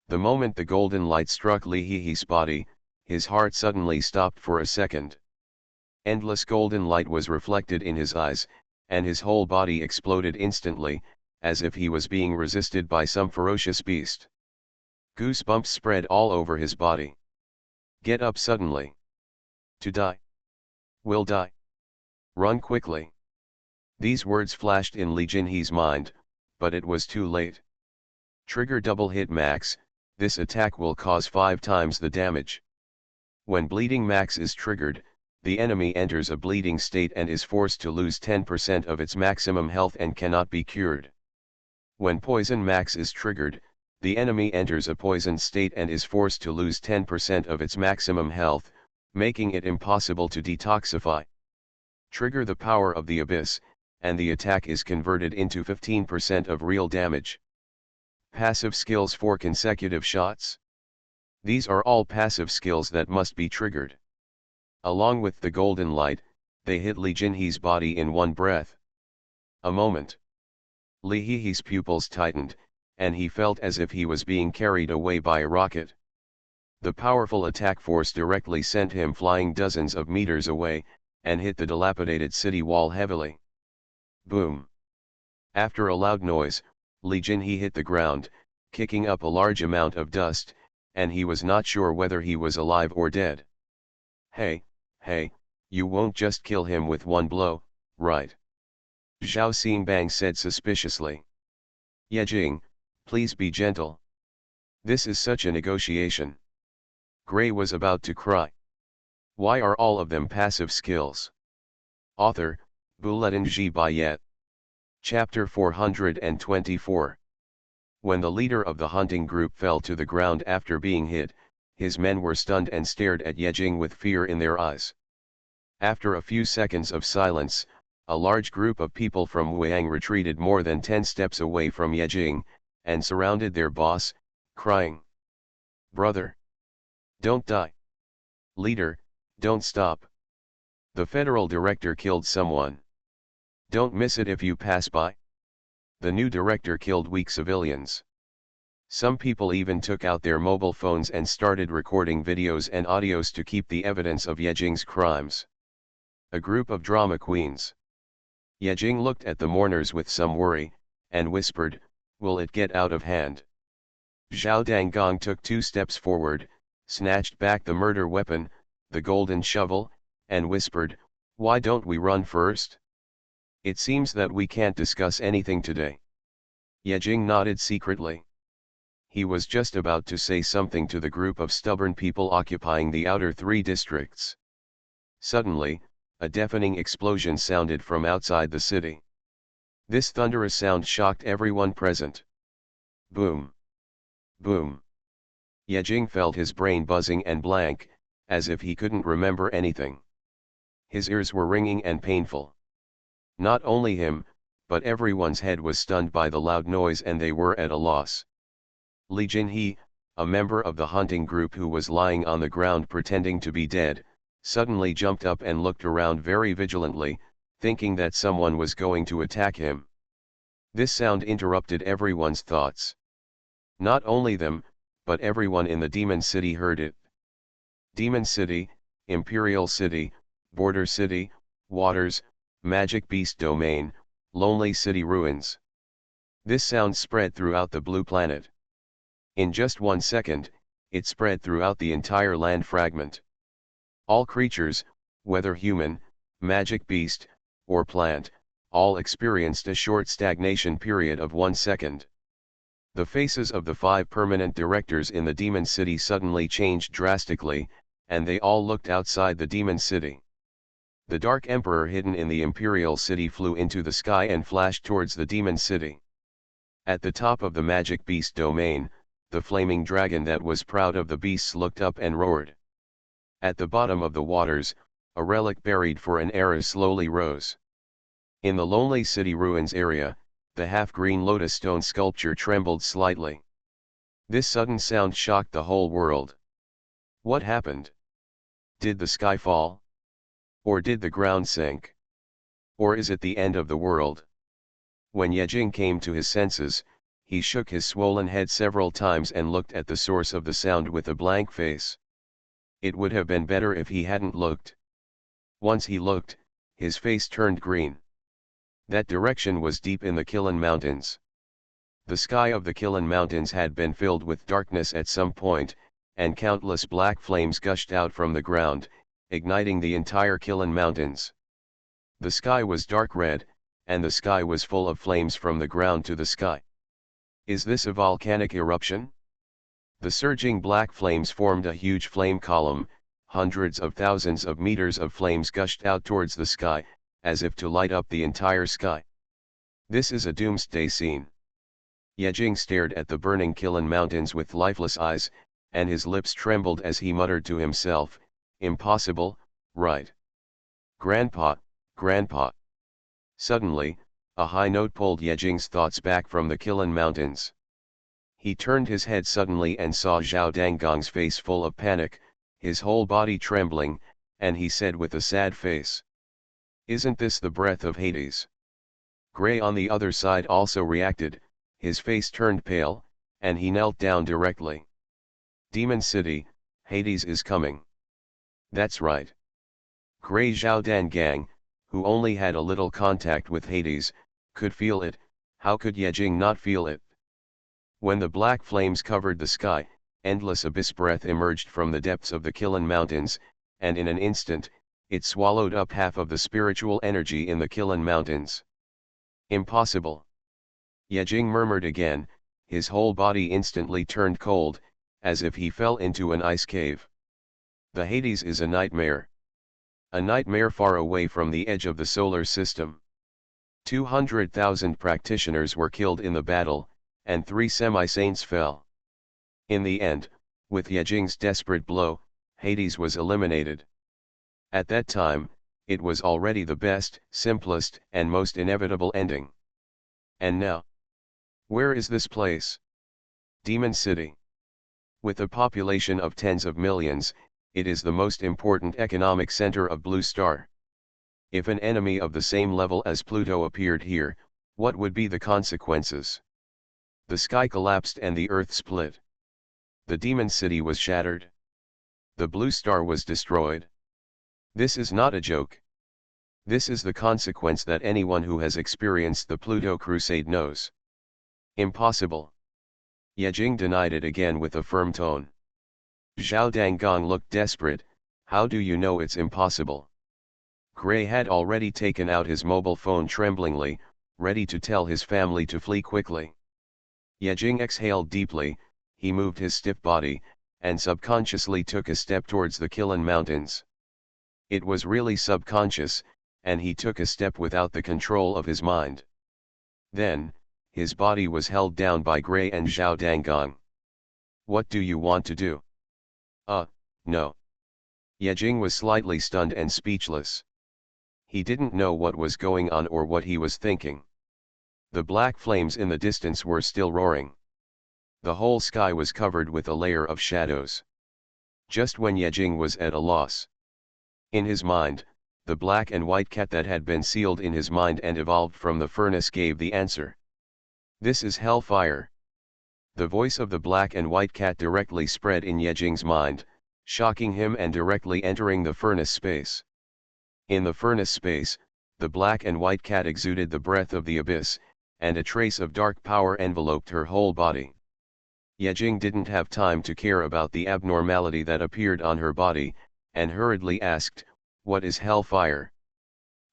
the moment the golden light struck Li He's body, his heart suddenly stopped for a second. Endless golden light was reflected in his eyes, and his whole body exploded instantly, as if he was being resisted by some ferocious beast. Goosebumps spread all over his body. "Get up suddenly. To die. Will die. Run quickly." These words flashed in Li Jinhe's mind, but it was too late. Trigger double hit max, this attack will cause 5 times the damage. When bleeding max is triggered, the enemy enters a bleeding state and is forced to lose 10% of its maximum health and cannot be cured. When poison max is triggered, the enemy enters a poisoned state and is forced to lose 10% of its maximum health, making it impossible to detoxify. Trigger the power of the abyss, and the attack is converted into 15% of real damage. Passive skills for consecutive shots. These are all passive skills that must be triggered. Along with the golden light, they hit Li Jinhe's body in one breath. A moment. Li He's pupils tightened, and he felt as if he was being carried away by a rocket. The powerful attack force directly sent him flying dozens of meters away, and hit the dilapidated city wall heavily. Boom! After a loud noise, Li Jinhe hit the ground, kicking up a large amount of dust, and he was not sure whether he was alive or dead. Hey, you won't just kill him with one blow, right?" Zhao Xingbang said suspiciously. "Yejing, please be gentle. This is such a negotiation." Gray was about to cry. Why are all of them passive skills? Author, Bulletin G. Bayet. Chapter 424. When the leader of the hunting group fell to the ground after being hit, his men were stunned and stared at Yejing with fear in their eyes. After a few seconds of silence, a large group of people from Wuang retreated more than 10 steps away from Yejing, and surrounded their boss, crying, "Brother! Don't die! Leader, don't stop! The federal director killed someone. Don't miss it if you pass by. The new director killed weak civilians." Some people even took out their mobile phones and started recording videos and audios to keep the evidence of Yejing's crimes. A group of drama queens. Yejing looked at the mourners with some worry, and whispered, "Will it get out of hand?" Zhao Danggong took 2 steps forward, snatched back the murder weapon, the golden shovel, and whispered, "Why don't we run first? It seems that we can't discuss anything today." Yejing nodded secretly. He was just about to say something to the group of stubborn people occupying the outer 3 districts. Suddenly, a deafening explosion sounded from outside the city. This thunderous sound shocked everyone present. Boom! Boom! Yejing felt his brain buzzing and blank, as if he couldn't remember anything. His ears were ringing and painful. Not only him, but everyone's head was stunned by the loud noise and they were at a loss. Li Jinhe, a member of the hunting group who was lying on the ground pretending to be dead, suddenly jumped up and looked around very vigilantly, thinking that someone was going to attack him. This sound interrupted everyone's thoughts. Not only them, but everyone in the Demon City heard it. Demon City, Imperial City, Border City, Waters, Magic Beast Domain, Lonely City Ruins. This sound spread throughout the blue planet. In just 1 second, it spread throughout the entire land fragment. All creatures, whether human, magic beast, or plant, all experienced a short stagnation period of 1 second. The faces of the 5 permanent directors in the Demon City suddenly changed drastically, and they all looked outside the Demon City. The Dark Emperor hidden in the Imperial City flew into the sky and flashed towards the Demon City. At the top of the Magic Beast Domain, the flaming dragon that was proud of the beasts looked up and roared. At the bottom of the waters, a relic buried for an era slowly rose. In the Lonely City Ruins area, the half-green lotus stone sculpture trembled slightly. This sudden sound shocked the whole world. What happened? Did the sky fall? Or did the ground sink? Or is it the end of the world? When Yejing came to his senses, he shook his swollen head several times and looked at the source of the sound with a blank face. It would have been better if he hadn't looked. Once he looked, his face turned green. That direction was deep in the Kilin Mountains. The sky of the Kilin Mountains had been filled with darkness at some point, and countless black flames gushed out from the ground, igniting the entire Kilin Mountains. The sky was dark red, and the sky was full of flames from the ground to the sky. Is this a volcanic eruption? The surging black flames formed a huge flame column, hundreds of thousands of meters of flames gushed out towards the sky, as if to light up the entire sky. This is a doomsday scene. Yejing stared at the burning Kilin Mountains with lifeless eyes, and his lips trembled as he muttered to himself, "Impossible, right? Grandpa, Grandpa." Suddenly, a high note pulled Yejing's thoughts back from the Kilin Mountains. He turned his head suddenly and saw Zhao Dangong's face full of panic, his whole body trembling, and he said with a sad face, "Isn't this the breath of Hades?" Gray on the other side also reacted, his face turned pale, and he knelt down directly. "Demon City, Hades is coming." "That's right." Gray Zhao Dangang, who only had a little contact with Hades, could feel it. How could Yejing not feel it? When the black flames covered the sky, endless abyss breath emerged from the depths of the Kilin Mountains, and in an instant, it swallowed up half of the spiritual energy in the Kilin Mountains. "Impossible." Yejing murmured again, his whole body instantly turned cold, as if he fell into an ice cave. The Hades is a nightmare. A nightmare far away from the edge of the solar system. 200,000 practitioners were killed in the battle, and 3 semi-saints fell. In the end, with Yejing's desperate blow, Hades was eliminated. At that time, it was already the best, simplest, and most inevitable ending. And now? Where is this place? Demon City. With a population of tens of millions, it is the most important economic center of Blue Star. If an enemy of the same level as Pluto appeared here, what would be the consequences? The sky collapsed and the earth split. The Demon City was shattered. The Blue Star was destroyed. This is not a joke. This is the consequence that anyone who has experienced the Pluto Crusade knows. Impossible. Yejing denied it again with a firm tone. Zhao Danggong looked desperate. "How do you know it's impossible?" Gray had already taken out his mobile phone tremblingly, ready to tell his family to flee quickly. Yejing exhaled deeply, he moved his stiff body, and subconsciously took a step towards the Qilan Mountains. It was really subconscious, and he took a step without the control of his mind. Then, his body was held down by Gray and Zhao Dangang. "What do you want to do?" No. Yejing was slightly stunned and speechless. He didn't know what was going on or what he was thinking. The black flames in the distance were still roaring. The whole sky was covered with a layer of shadows. Just when Yejing was at a loss. In his mind, the black and white cat that had been sealed in his mind and evolved from the furnace gave the answer. "This is hellfire." The voice of the black and white cat directly spread in Yejing's mind, shocking him and directly entering the furnace space. In the furnace space, the black and white cat exuded the breath of the abyss, and a trace of dark power enveloped her whole body. Yejing didn't have time to care about the abnormality that appeared on her body, and hurriedly asked, "What is hellfire?"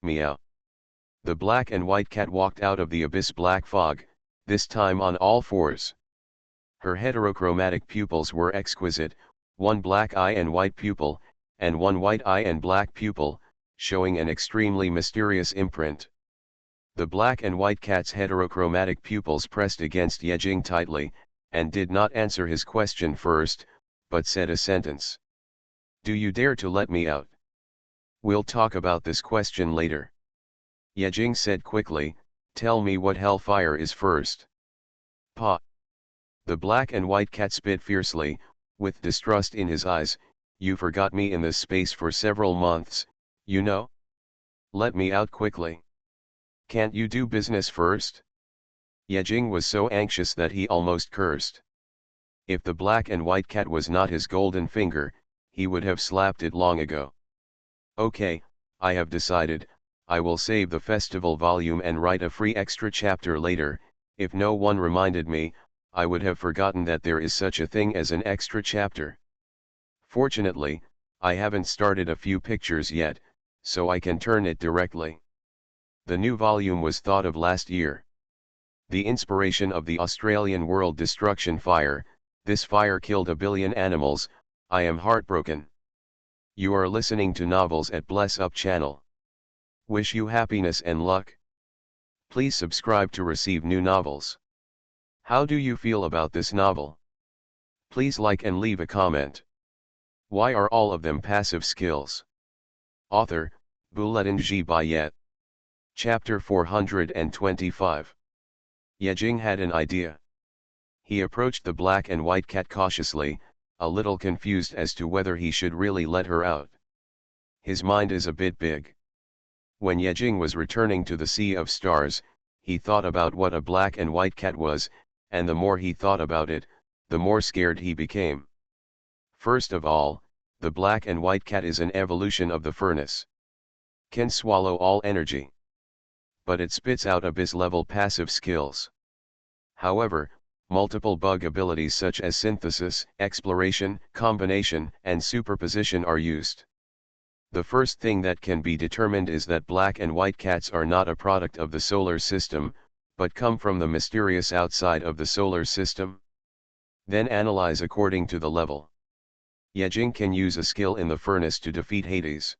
"Meow." The black and white cat walked out of the abyss black fog, this time on all fours. Her heterochromatic pupils were exquisite, one black eye and white pupil, and one white eye and black pupil, showing an extremely mysterious imprint. The black and white cat's heterochromatic pupils pressed against Yejing tightly, and did not answer his question first, but said a sentence. "Do you dare to let me out?" "We'll talk about this question later." Yejing said quickly, "Tell me what hellfire is first." "Pa." The black and white cat spit fiercely, with distrust in his eyes. "You forgot me in this space for several months, you know? Let me out quickly. Can't you do business first?" Yejing was so anxious that he almost cursed. If the black and white cat was not his golden finger, he would have slapped it long ago. "Okay, I have decided, I will save the festival volume and write a free extra chapter later. If no one reminded me, I would have forgotten that there is such a thing as an extra chapter. Fortunately, I haven't started a few pictures yet, so I can turn it directly. The new volume was thought of last year. The inspiration of the Australian world destruction fire. This fire killed a billion animals. I am heartbroken. You are listening to Novels at Bless Up channel. Wish you happiness and luck. Please subscribe to receive new novels. How do you feel about this novel? Please like and leave a comment. Why are all of them passive skills? Author, Buletin G. Bayet. Chapter 425. Yejing had an idea. He approached the black and white cat cautiously, a little confused as to whether he should really let her out. His mind is a bit big. When Yejing was returning to the Sea of Stars, he thought about what a black and white cat was, and the more he thought about it, the more scared he became. First of all, the black and white cat is an evolution of the furnace. Can swallow all energy. But it spits out abyss-level passive skills. However, multiple bug abilities such as synthesis, exploration, combination, and superposition are used. The first thing that can be determined is that black and white cats are not a product of the solar system, but come from the mysterious outside of the solar system. Then analyze according to the level. Yejing can use a skill in the furnace to defeat Hades.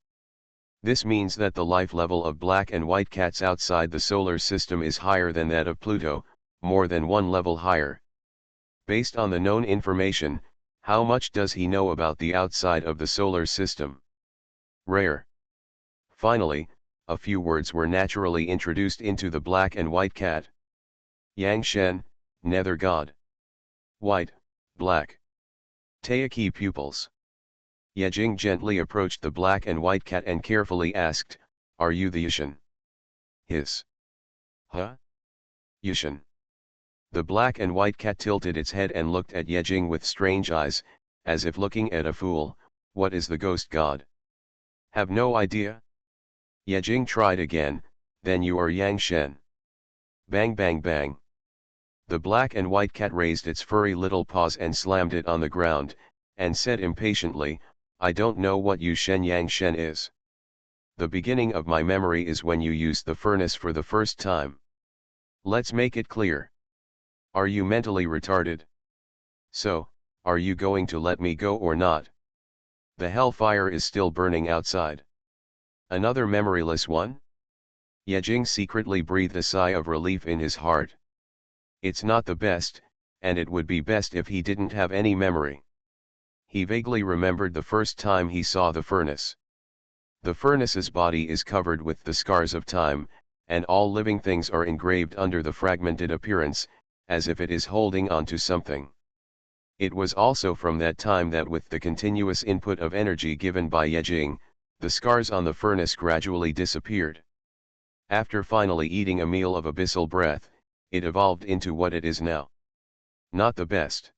This means that the life level of black and white cats outside the solar system is higher than that of Pluto, more than one level higher. Based on the known information, how much does he know about the outside of the solar system? Rare. Finally, a few words were naturally introduced into the black and white cat. Yang Shen, Nether God. White, black. Taiki pupils. Yejing gently approached the black and white cat and carefully asked, "Are you the Yushin?" His. Huh? Yushin. The black and white cat tilted its head and looked at Yejing with strange eyes, as if looking at a fool. "What is the ghost god?" "Have no idea." Yejing tried again. "Then you are Yang Shen." Bang bang bang. The black and white cat raised its furry little paws and slammed it on the ground, and said impatiently, "I don't know what Yu Shen Yang Shen is." The beginning of my memory is when you used the furnace for the first time. Let's make it clear. Are you mentally retarded? So, are you going to let me go or not? The hellfire is still burning outside. Another memoryless one? Yejing secretly breathed a sigh of relief in his heart. It's not the best, and it would be best if he didn't have any memory. He vaguely remembered the first time he saw the furnace. The furnace's body is covered with the scars of time, and all living things are engraved under the fragmented appearance, as if it is holding on to something. It was also from that time that with the continuous input of energy given by Yejing, the scars on the furnace gradually disappeared. After finally eating a meal of abyssal breath, it evolved into what it is now. Not the best.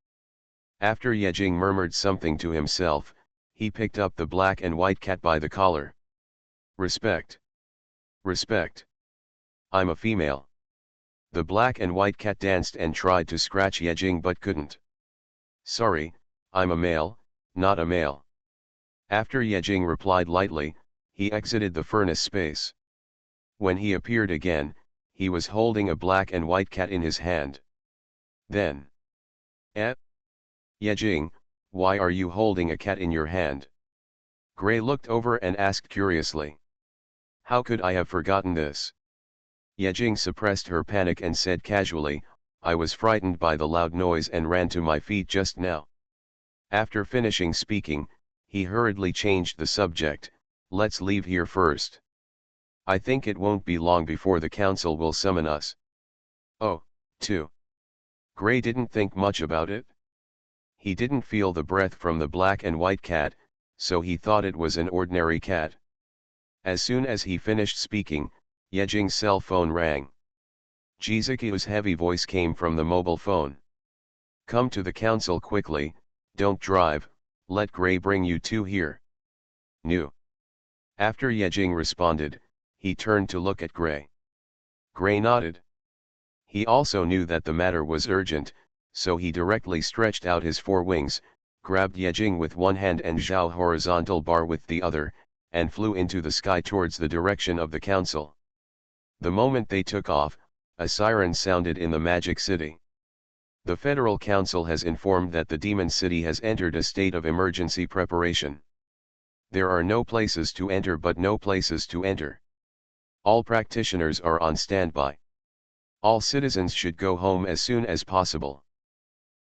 After Yejing murmured something to himself, he picked up the black and white cat by the collar. Respect. Respect. I'm a female. The black and white cat danced and tried to scratch Yejing but couldn't. Sorry, I'm a male, not a male. After Yejing replied lightly, he exited the furnace space. When he appeared again, he was holding a black and white cat in his hand. Then. Yejing, why are you holding a cat in your hand? Gray looked over and asked curiously. How could I have forgotten this? Yejing suppressed her panic and said casually, I was frightened by the loud noise and ran to my feet just now. After finishing speaking, he hurriedly changed the subject, let's leave here first. I think it won't be long before the council will summon us. Oh, too. Gray didn't think much about it. He didn't feel the breath from the black and white cat, so he thought it was an ordinary cat. As soon as he finished speaking, Yejing's cell phone rang. Jizuki's heavy voice came from the mobile phone. Come to the council quickly, don't drive, let Gray bring you two here. New. After Yejing responded, he turned to look at Gray. Gray nodded. He also knew that the matter was urgent, so he directly stretched out his four wings, grabbed Yejing with one hand and Zhao horizontal bar with the other, and flew into the sky towards the direction of the council. The moment they took off, a siren sounded in the Magic City. The Federal Council has informed that the Demon City has entered a state of emergency preparation. There are no places to enter but no places to enter. All practitioners are on standby. All citizens should go home as soon as possible.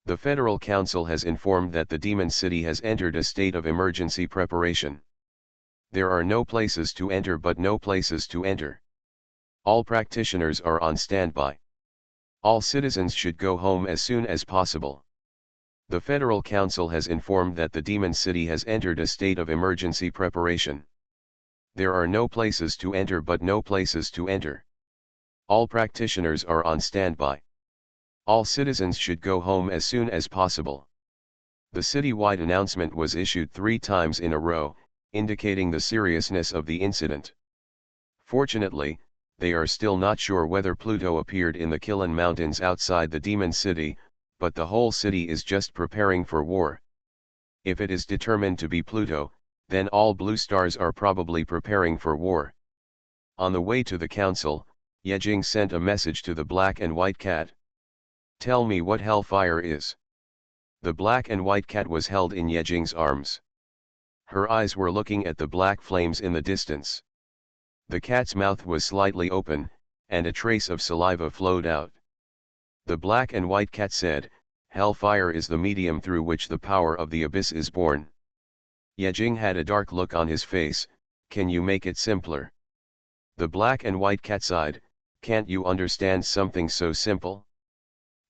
The Federal Council has informed that the Demon City has entered a state of emergency preparation. There are no places to enter but no places to enter. All practitioners are on standby. All citizens should go home as soon as possible. The Federal Council has informed that the Demon City has entered a state of emergency preparation. There are no places to enter but no places to enter. All practitioners are on standby. All citizens should go home as soon as possible. The city-wide announcement was issued 3 times in a row, indicating the seriousness of the incident. Fortunately, they are still not sure whether Pluto appeared in the Kilin Mountains outside the Demon City, but the whole city is just preparing for war. If it is determined to be Pluto, then all blue stars are probably preparing for war. On the way to the council, Yejing sent a message to the black and white cat. Tell me what hellfire is. The black and white cat was held in Yejing's arms. Her eyes were looking at the black flames in the distance. The cat's mouth was slightly open, and a trace of saliva flowed out. The black and white cat said, hellfire is the medium through which the power of the abyss is born. Yejing had a dark look on his face, can you make it simpler? The black and white cat sighed, can't you understand something so simple?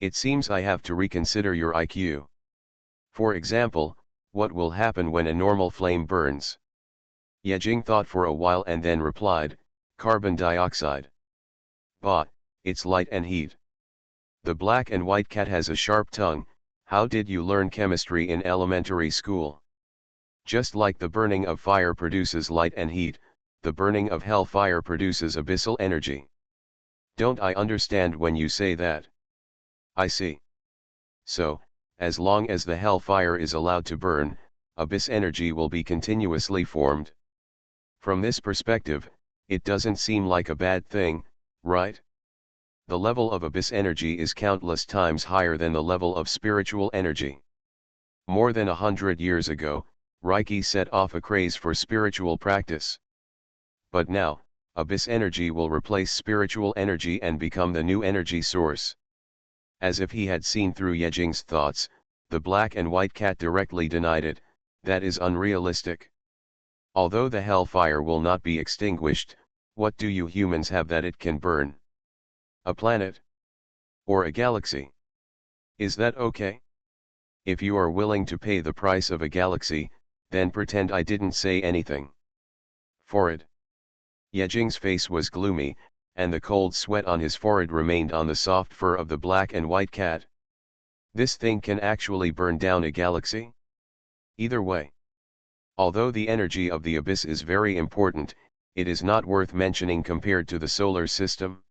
It seems I have to reconsider your IQ. For example, what will happen when a normal flame burns? Yejing thought for a while and then replied, carbon dioxide. Bah, it's light and heat. The black and white cat has a sharp tongue, how did you learn chemistry in elementary school? Just like the burning of fire produces light and heat, the burning of hellfire produces abyssal energy. Don't I understand when you say that? I see. So, as long as the hellfire is allowed to burn, abyss energy will be continuously formed. From this perspective, it doesn't seem like a bad thing, right? The level of abyss energy is countless times higher than the level of spiritual energy. More than 100 years ago, Reiki set off a craze for spiritual practice. But now, abyss energy will replace spiritual energy and become the new energy source. As if he had seen through Yejing's thoughts, the black and white cat directly denied it. That is unrealistic. Although the hellfire will not be extinguished, what do you humans have that it can burn? A planet? Or a galaxy? Is that okay? If you are willing to pay the price of a galaxy, then pretend I didn't say anything. Forehead. Yejing's face was gloomy, and the cold sweat on his forehead remained on the soft fur of the black and white cat. This thing can actually burn down a galaxy? Either way. Although the energy of the abyss is very important, it is not worth mentioning compared to the solar system.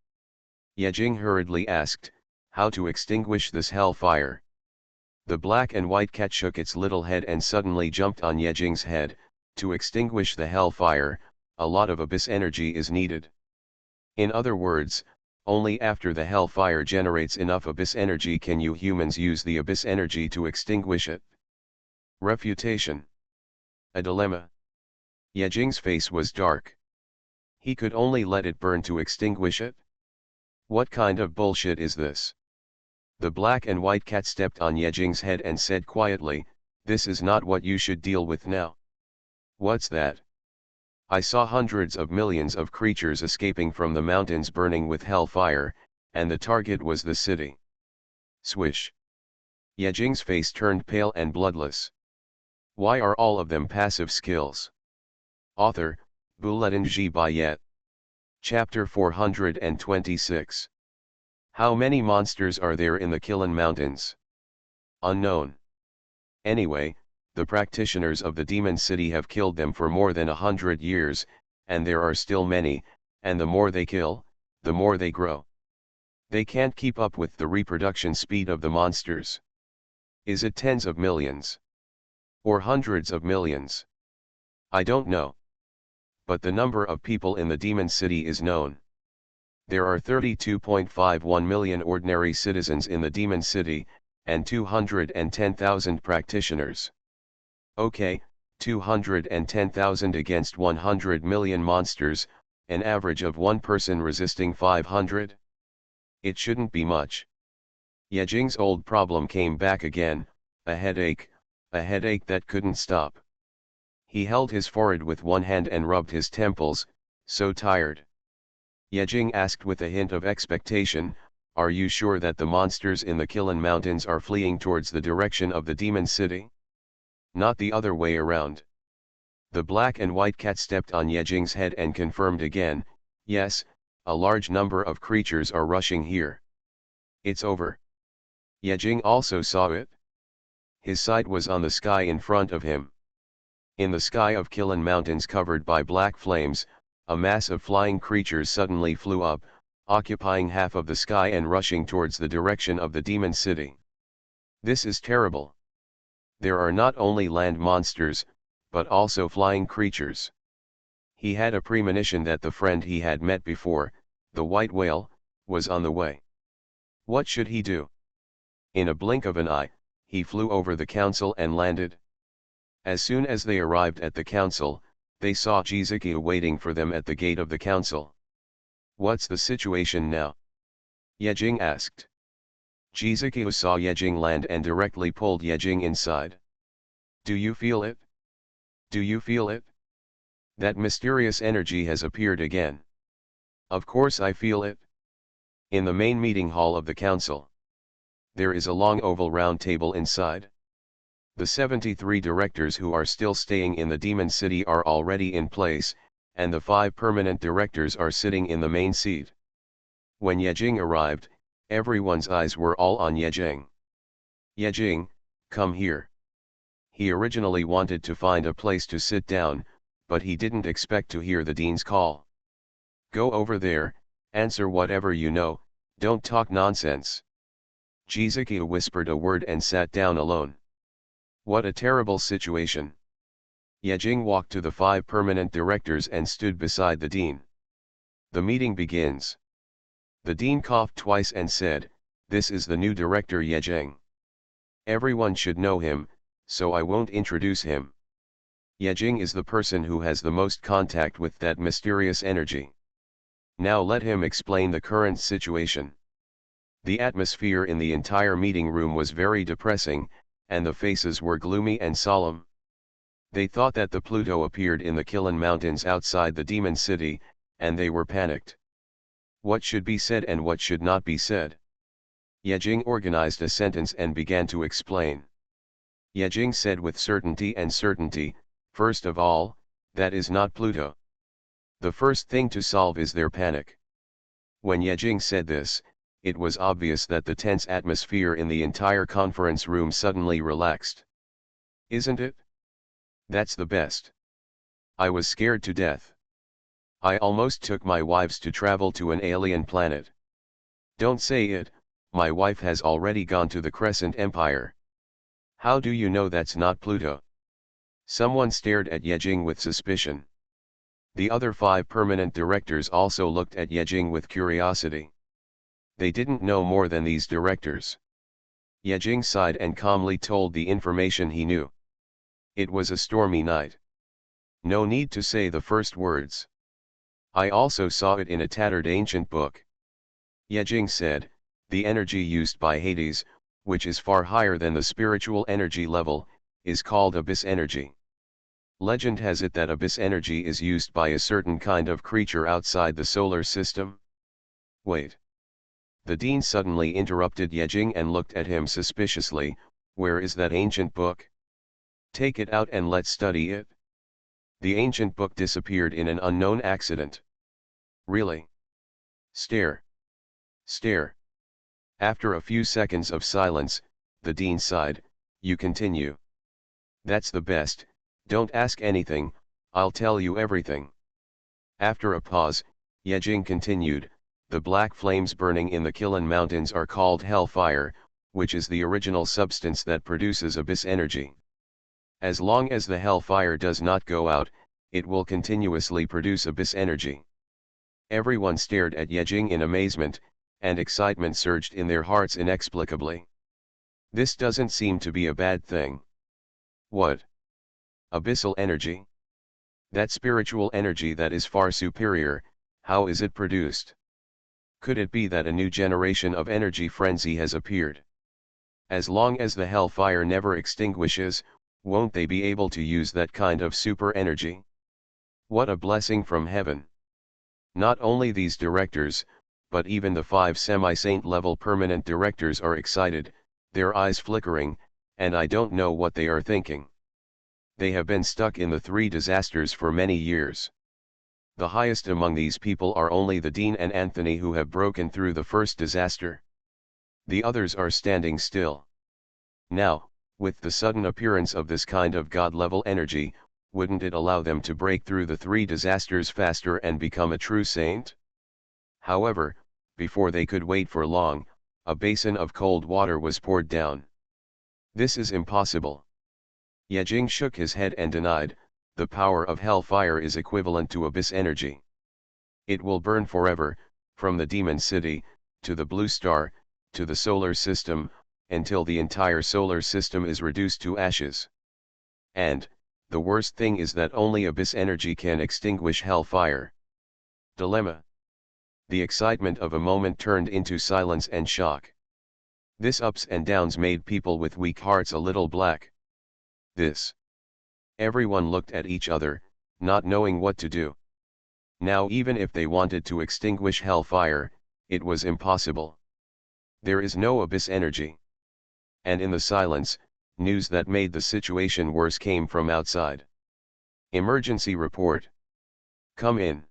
Yejing hurriedly asked, how to extinguish this hellfire? The black and white cat shook its little head and suddenly jumped on Yejing's head. To extinguish the hellfire, a lot of abyss energy is needed. In other words, only after the hellfire generates enough abyss energy can you humans use the abyss energy to extinguish it. Refutation. A dilemma. Yejing's face was dark. He could only let it burn to extinguish it? What kind of bullshit is this? The black and white cat stepped on Yejing's head and said quietly, this is not what you should deal with now. What's that? I saw hundreds of millions of creatures escaping from the mountains burning with hellfire, and the target was the city. Swish. Yejing's face turned pale and bloodless. Why are all of them passive skills? Author, Bouladin G. Bayet. Chapter 426. How many monsters are there in the Kilin Mountains? Unknown. Anyway, the practitioners of the demon city have killed them for more than 100 years, and there are still many, and the more they kill, the more they grow. They can't keep up with the reproduction speed of the monsters. Is it tens of millions? Or hundreds of millions? I don't know. But the number of people in the demon city is known. There are 32.51 million ordinary citizens in the demon city, and 210,000 practitioners. Okay, 210,000 against 100 million monsters, an average of one person resisting 500? It shouldn't be much. Yejing's old problem came back again, a headache that couldn't stop. He held his forehead with one hand and rubbed his temples, so tired. Yejing asked with a hint of expectation, are you sure that the monsters in the Kilin Mountains are fleeing towards the direction of the demon city? Not the other way around. The black and white cat stepped on Yejing's head and confirmed again, yes, a large number of creatures are rushing here. It's over. Yejing also saw it. His sight was on the sky in front of him. In the sky of Kilin Mountains covered by black flames, a mass of flying creatures suddenly flew up, occupying half of the sky and rushing towards the direction of the demon city. This is terrible. There are not only land monsters, but also flying creatures. He had a premonition that the friend he had met before, the white whale, was on the way. What should he do? In a blink of an eye, he flew over the council and landed. As soon as they arrived at the council, they saw Jizuki waiting for them at the gate of the council. What's the situation now? Yejing asked. Jizuki saw Yejing land and directly pulled Yejing inside. Do you feel it? Do you feel it? That mysterious energy has appeared again. Of course I feel it. In the main meeting hall of the council. There is a long oval round table inside. The 73 directors who are still staying in the demon city are already in place, and the 5 permanent directors are sitting in the main seat. When Yejing arrived, everyone's eyes were all on Yejing. Yejing, come here. He originally wanted to find a place to sit down, but he didn't expect to hear the dean's call. Go over there, answer whatever you know, don't talk nonsense. Jizuki whispered a word and sat down alone. What a terrible situation. Yejing walked to the 5 permanent directors and stood beside the dean. The meeting begins. The dean coughed twice and said, "This is the new director Yejing. Everyone should know him, so I won't introduce him. Yejing is the person who has the most contact with that mysterious energy. Now let him explain the current situation." The atmosphere in the entire meeting room was very depressing, and the faces were gloomy and solemn. They thought that the Pluto appeared in the Kilin Mountains outside the Demon City, and they were panicked. What should be said and what should not be said? Yejing organized a sentence and began to explain. Yejing said with certainty, "First of all, that is not Pluto. The first thing to solve is their panic." When Yejing said this, it was obvious that the tense atmosphere in the entire conference room suddenly relaxed. "Isn't it? That's the best. I was scared to death. I almost took my wives to travel to an alien planet. Don't say it, my wife has already gone to the Crescent Empire. How do you know that's not Pluto?" Someone stared at Yejing with suspicion. The other 5 permanent directors also looked at Yejing with curiosity. They didn't know more than these directors. Yejing sighed and calmly told the information he knew. It was a stormy night. No need to say the first words. I also saw it in a tattered ancient book. Yejing said, "The energy used by Hades, which is far higher than the spiritual energy level, is called abyss energy. Legend has it that abyss energy is used by a certain kind of creature outside the solar system." Wait. The dean suddenly interrupted Yejing and looked at him suspiciously. "Where is that ancient book? Take it out and let's study it." The ancient book disappeared in an unknown accident. "Really? Stare. Stare." After a few seconds of silence, the dean sighed, "You continue." "That's the best, don't ask anything, I'll tell you everything." After a pause, Yejing continued, "The black flames burning in the Kilin Mountains are called hellfire, which is the original substance that produces abyss energy. As long as the hellfire does not go out, it will continuously produce abyss energy." Everyone stared at Yejing in amazement, and excitement surged in their hearts inexplicably. This doesn't seem to be a bad thing. What? Abyssal energy? That spiritual energy that is far superior, how is it produced? Could it be that a new generation of energy frenzy has appeared? As long as the hellfire never extinguishes, won't they be able to use that kind of super energy? What a blessing from heaven! Not only these directors, but even the 5 semi-saint level permanent directors are excited, their eyes flickering, and I don't know what they are thinking. They have been stuck in the 3 disasters for many years. The highest among these people are only the Dean and Anthony, who have broken through the first disaster. The others are standing still. Now, with the sudden appearance of this kind of God-level energy, wouldn't it allow them to break through the 3 disasters faster and become a true saint? However, before they could wait for long, a basin of cold water was poured down. "This is impossible." Yejing shook his head and denied, "The power of hellfire is equivalent to abyss energy. It will burn forever, from the demon city, to the blue star, to the solar system, until the entire solar system is reduced to ashes. And, the worst thing is that only abyss energy can extinguish hellfire." Dilemma. The excitement of a moment turned into silence and shock. This ups and downs made people with weak hearts a little black. This. Everyone looked at each other, not knowing what to do. Now even if they wanted to extinguish hellfire, it was impossible. There is no abyss energy. And in the silence, news that made the situation worse came from outside. "Emergency report. Come in."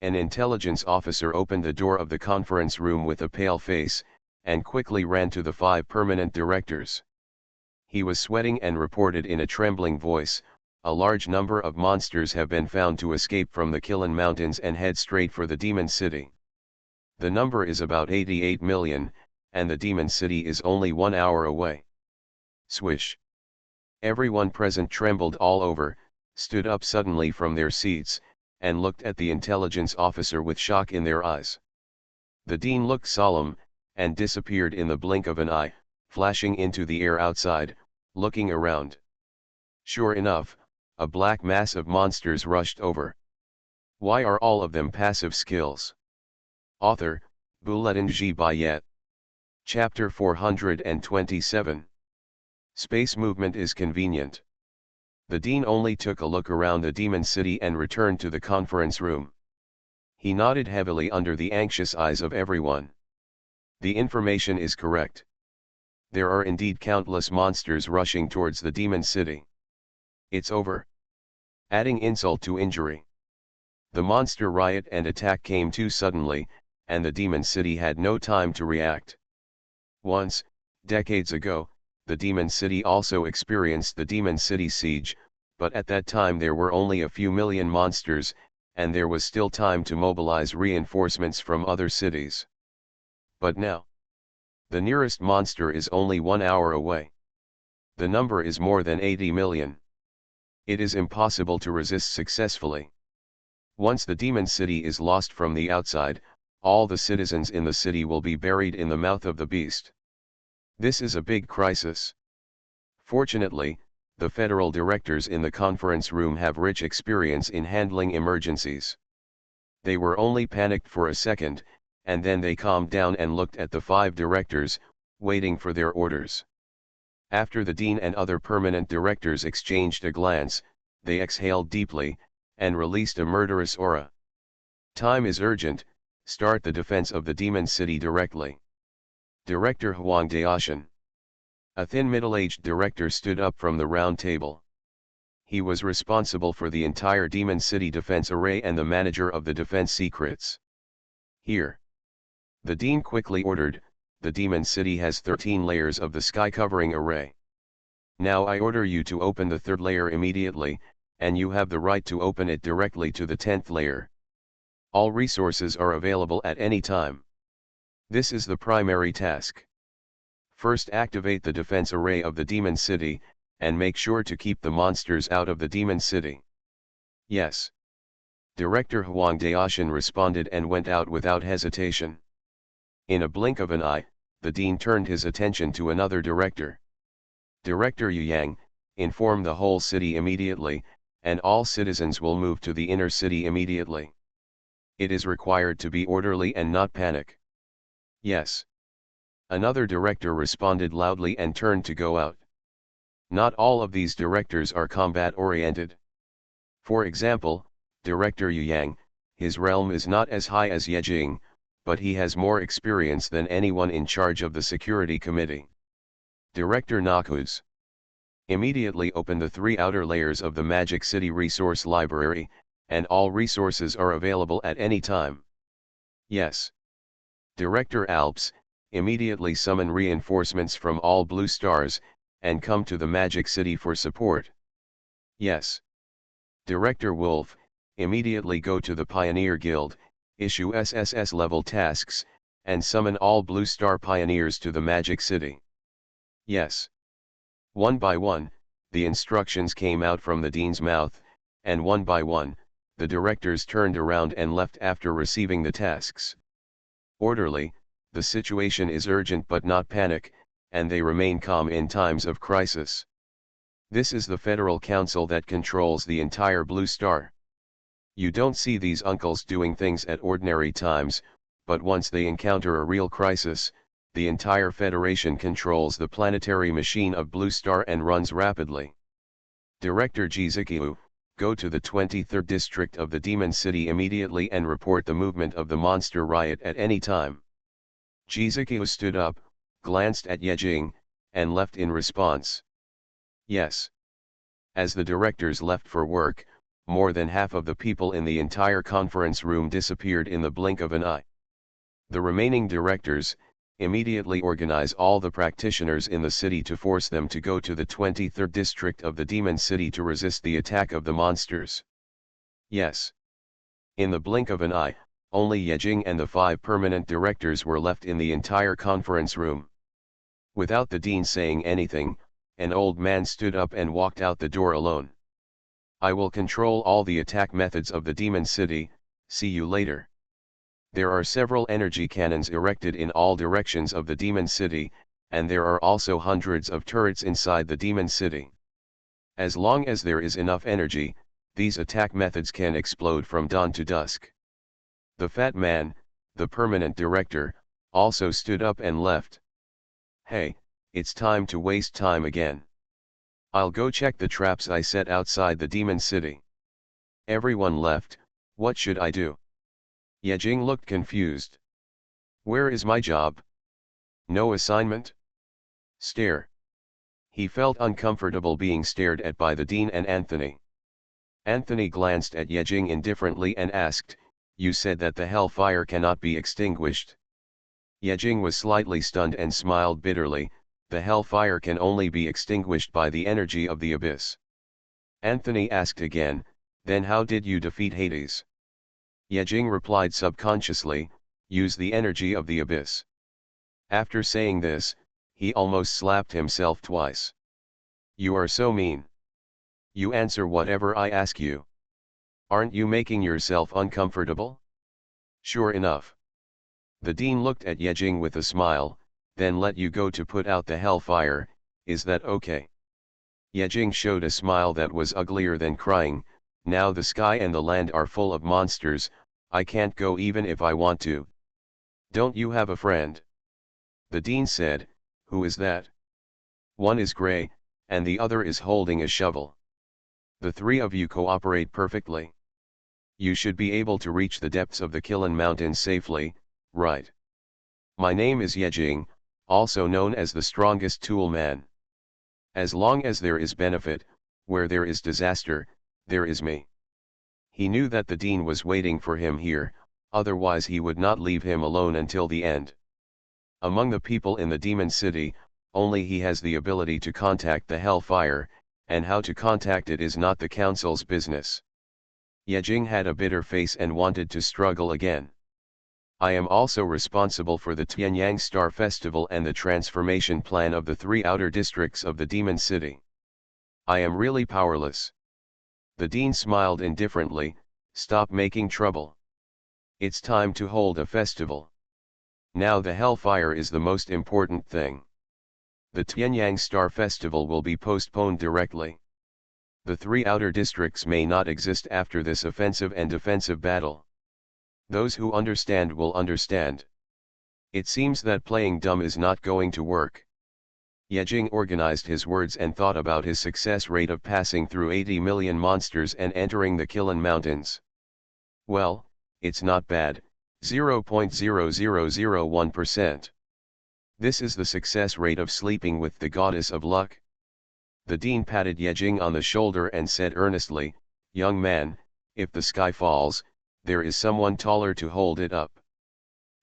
An intelligence officer opened the door of the conference room with a pale face, and quickly ran to the 5 permanent directors. He was sweating and reported in a trembling voice, "A large number of monsters have been found to escape from the Kilin Mountains and head straight for the Demon City. The number is about 88 million, and the Demon City is only 1 hour away." Swish. Everyone present trembled all over, stood up suddenly from their seats, and looked at the intelligence officer with shock in their eyes. The dean looked solemn, and disappeared in the blink of an eye, flashing into the air outside, looking around. Sure enough, a black mass of monsters rushed over. Why are all of them passive skills? Author, Bouladin G. Bayet. Chapter 427. Space movement is convenient. The dean only took a look around the demon city and returned to the conference room. He nodded heavily under the anxious eyes of everyone. The information is correct. There are indeed countless monsters rushing towards the demon city. It's over. Adding insult to injury. The monster riot and attack came too suddenly, and the demon city had no time to react. Once, decades ago, the demon city also experienced the demon city siege, but at that time there were only a few million monsters, and there was still time to mobilize reinforcements from other cities. But now, the nearest monster is only 1 hour away. The number is more than 80 million. It is impossible to resist successfully. Once the demon city is lost from the outside, all the citizens in the city will be buried in the mouth of the beast. This is a big crisis. Fortunately, the federal directors in the conference room have rich experience in handling emergencies. They were only panicked for a second, and then they calmed down and looked at the 5 directors, waiting for their orders. After the dean and other permanent directors exchanged a glance, they exhaled deeply, and released a murderous aura. Time is urgent, start the defense of the demon city directly. Director Huang Daoshan. A thin middle-aged director stood up from the round table. He was responsible for the entire demon city defense array and the manager of the defense secrets. Here. The dean quickly ordered, the demon city has 13 layers of the sky covering array. Now I order you to open the 3rd layer immediately, and you have the right to open it directly to the 10th layer. All resources are available at any time. This is the primary task. First activate the defense array of the demon city, and make sure to keep the monsters out of the demon city. Yes. Director Huang Daoshan responded and went out without hesitation. In a blink of an eye, the dean turned his attention to another director. Director Yu Yang, inform the whole city immediately, and all citizens will move to the inner city immediately. It is required to be orderly and not panic. Yes. Another director responded loudly and turned to go out. Not all of these directors are combat-oriented. For example, Director Yu Yang, his realm is not as high as Yejing, but he has more experience than anyone in charge of the security committee. Director Nakuz. Immediately open the 3 outer layers of the Magic City Resource Library, and all resources are available at any time. Yes. Director Alps, immediately summon reinforcements from all blue stars, and come to the Magic City for support. Yes. Director Wolf, immediately go to the Pioneer Guild, issue SSS level tasks, and summon all blue star pioneers to the Magic City. Yes. One by one, the instructions came out from the dean's mouth, and one by one, the directors turned around and left after receiving the tasks. Orderly, the situation is urgent but not panic, and they remain calm in times of crisis. This is the Federal Council that controls the entire Blue Star. You don't see these uncles doing things at ordinary times, but once they encounter a real crisis, the entire Federation controls the planetary machine of Blue Star and runs rapidly. Director Jizikiu, go to the 23rd district of the Demon City immediately and report the movement of the monster riot at any time. Jizikiu stood up, glanced at Yejing, and left in response. Yes. As the directors left for work, more than half of the people in the entire conference room disappeared in the blink of an eye. The remaining directors, immediately organize all the practitioners in the city to force them to go to the 23rd district of the Demon City to resist the attack of the monsters. Yes. In the blink of an eye, only Yejing and the 5 permanent directors were left in the entire conference room. Without the dean saying anything, an old man stood up and walked out the door alone. I will control all the attack methods of the demon city, see you later. There are several energy cannons erected in all directions of the demon city, and there are also hundreds of turrets inside the demon city. As long as there is enough energy, these attack methods can explode from dawn to dusk. The fat man, the permanent director, also stood up and left. Hey, it's time to waste time again. I'll go check the traps I set outside the demon city. Everyone left. What should I do? Yejing looked confused. Where is my job? No assignment? Stare. He felt uncomfortable being stared at by the dean and Anthony. Anthony glanced at Yejing indifferently and asked, "You said that the hellfire cannot be extinguished." Yejing was slightly stunned and smiled bitterly. The hellfire can only be extinguished by the energy of the abyss. Anthony asked again, "Then how did you defeat Hades?" Yejing replied subconsciously, "Use the energy of the abyss." After saying this, he almost slapped himself twice. You are so mean. You answer whatever I ask you. Aren't you making yourself uncomfortable? Sure enough. The dean looked at Yejing with a smile, then let you go to put out the hellfire, is that okay? Yejing showed a smile that was uglier than crying. Now the sky and the land are full of monsters, I can't go even if I want to. Don't you have a friend? The dean said, Who is that? One is gray, and the other is holding a shovel. The three of you cooperate perfectly. You should be able to reach the depths of the Kiln Mountains safely, right? My name is Yejing, also known as the strongest tool man. As long as there is benefit, where there is disaster, there is me. He knew that the dean was waiting for him here, otherwise he would not leave him alone until the end. Among the people in the demon city, only he has the ability to contact the hellfire, and how to contact it is not the council's business. Yejing had a bitter face and wanted to struggle again. I am also responsible for the Tianyang Star Festival and the transformation plan of the 3 outer districts of the demon city. I am really powerless. The dean smiled indifferently, stop making trouble. It's time to hold a festival. Now the hellfire is the most important thing. The Tianyang Star Festival will be postponed directly. The 3 outer districts may not exist after this offensive and defensive battle. Those who understand will understand. It seems that playing dumb is not going to work. Yejing organized his words and thought about his success rate of passing through 80 million monsters and entering the Kiln Mountains. Well, it's not bad, 0.0001%. This is the success rate of sleeping with the goddess of luck. The dean patted Yejing on the shoulder and said earnestly, Young man, if the sky falls, there is someone taller to hold it up.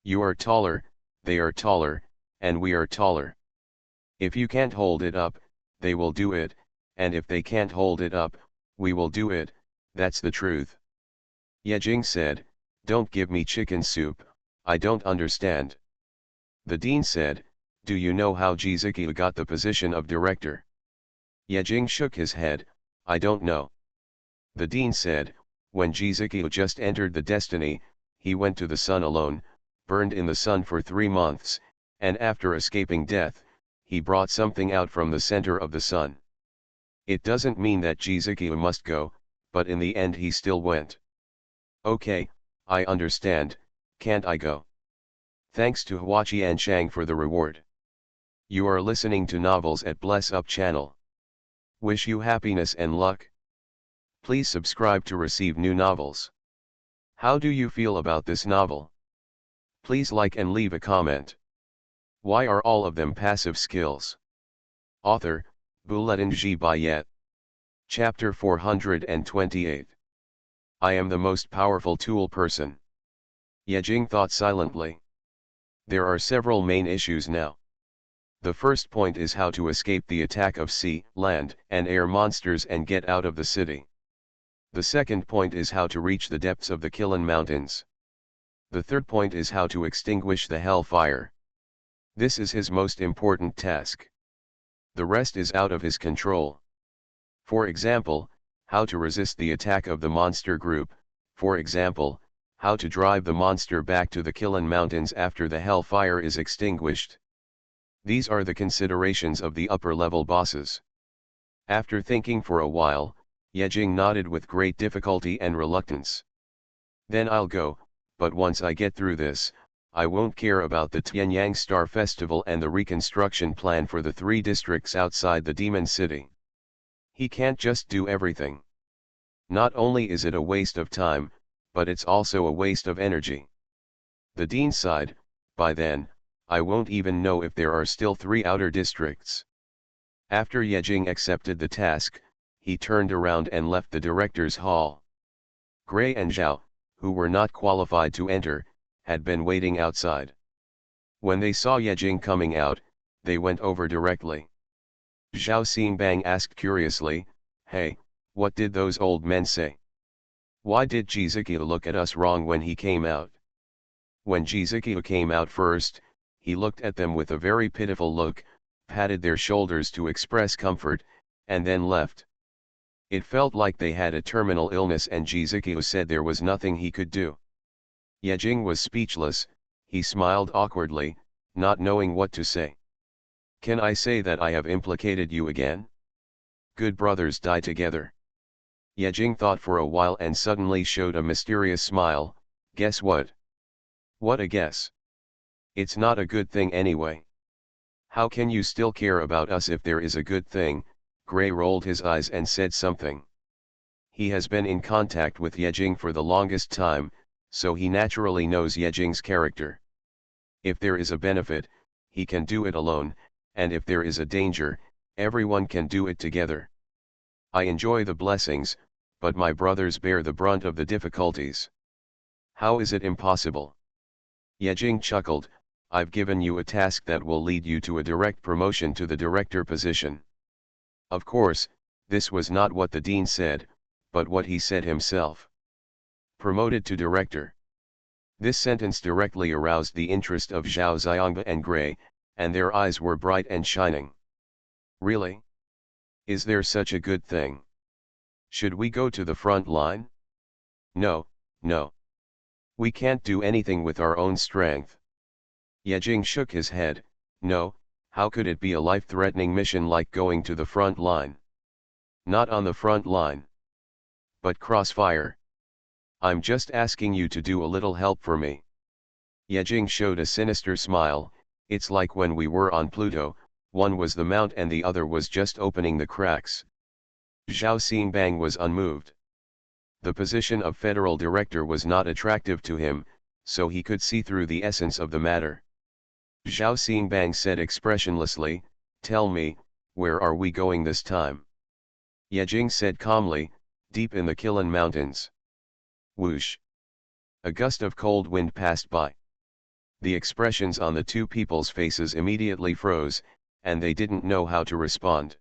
You are taller, they are taller, and we are taller. If you can't hold it up, they will do it, and if they can't hold it up, we will do it, that's the truth. Yejing said, Don't give me chicken soup, I don't understand. The dean said, Do you know how Jizuki got the position of director? Yejing shook his head, I don't know. The dean said, When Jizuki just entered the destiny, he went to the sun alone, burned in the sun for 3 months, and after escaping death, he brought something out from the center of the sun. It doesn't mean that Jizuki must go, but in the end he still went. Okay, I understand, can't I go? Thanks to Huachi and Shang for the reward. You are listening to Novels at Bless Up channel. Wish you happiness and luck. Please subscribe to receive new novels. How do you feel about this novel? Please like and leave a comment. Why are all of them passive skills? Author, Buletin Bayet. Chapter 428. I am the most powerful tool person. Yejing thought silently. There are several main issues now. The first point is how to escape the attack of sea, land, and air monsters and get out of the city. The second point is how to reach the depths of the Kiln Mountains. The third point is how to extinguish the hellfire. This is his most important task. The rest is out of his control. For example, how to resist the attack of the monster group, for example, how to drive the monster back to the Kiln Mountains after the hellfire is extinguished. These are the considerations of the upper-level bosses. After thinking for a while, Yejing nodded with great difficulty and reluctance. Then I'll go, but once I get through this, I won't care about the Tianyang Star Festival and the reconstruction plan for the 3 districts outside the Demon City. He can't just do everything. Not only is it a waste of time, but it's also a waste of energy. The dean sighed, by then, I won't even know if there are still 3 outer districts. After Yejing accepted the task, he turned around and left the director's hall. Gray and Zhao, who were not qualified to enter, had been waiting outside. When they saw Yejing coming out, they went over directly. Zhao Xingbang asked curiously, "Hey, what did those old men say? Why did Jizuki look at us wrong when he came out?" When Jizuki came out first, he looked at them with a very pitiful look, patted their shoulders to express comfort, and then left. It felt like they had a terminal illness and Jizuki said there was nothing he could do. Yejing was speechless, he smiled awkwardly, not knowing what to say. "Can I say that I have implicated you again? Good brothers die together." Yejing thought for a while and suddenly showed a mysterious smile. "Guess what?" "What a guess?" "It's not a good thing anyway." "How can you still care about us if there is a good thing?" Gray rolled his eyes and said something. He has been in contact with Yejing for the longest time, so he naturally knows Yejing's character. If there is a benefit, he can do it alone, and if there is a danger, everyone can do it together. I enjoy the blessings, but my brothers bear the brunt of the difficulties. How is it impossible? Yejing chuckled, "I've given you a task that will lead you to a direct promotion to the director position." Of course, this was not what the dean said, but what he said himself. Promoted to director. This sentence directly aroused the interest of Zhao Xiangba and Gray, and their eyes were bright and shining. Really? Is there such a good thing? Should we go to the front line? No, no. We can't do anything with our own strength. Yejing shook his head. No, how could it be a life-threatening mission like going to the front line? Not on the front line. But crossfire. I'm just asking you to do a little help for me. Yejing showed a sinister smile. It's like when we were on Pluto, one was the mount and the other was just opening the cracks. Zhao Xingbang was unmoved. The position of federal director was not attractive to him, so he could see through the essence of the matter. Zhao Xingbang said expressionlessly, "Tell me, where are we going this time?" Yejing said calmly, "Deep in the Kiln Mountains." Whoosh! A gust of cold wind passed by. The expressions on the 2 people's faces immediately froze, and they didn't know how to respond.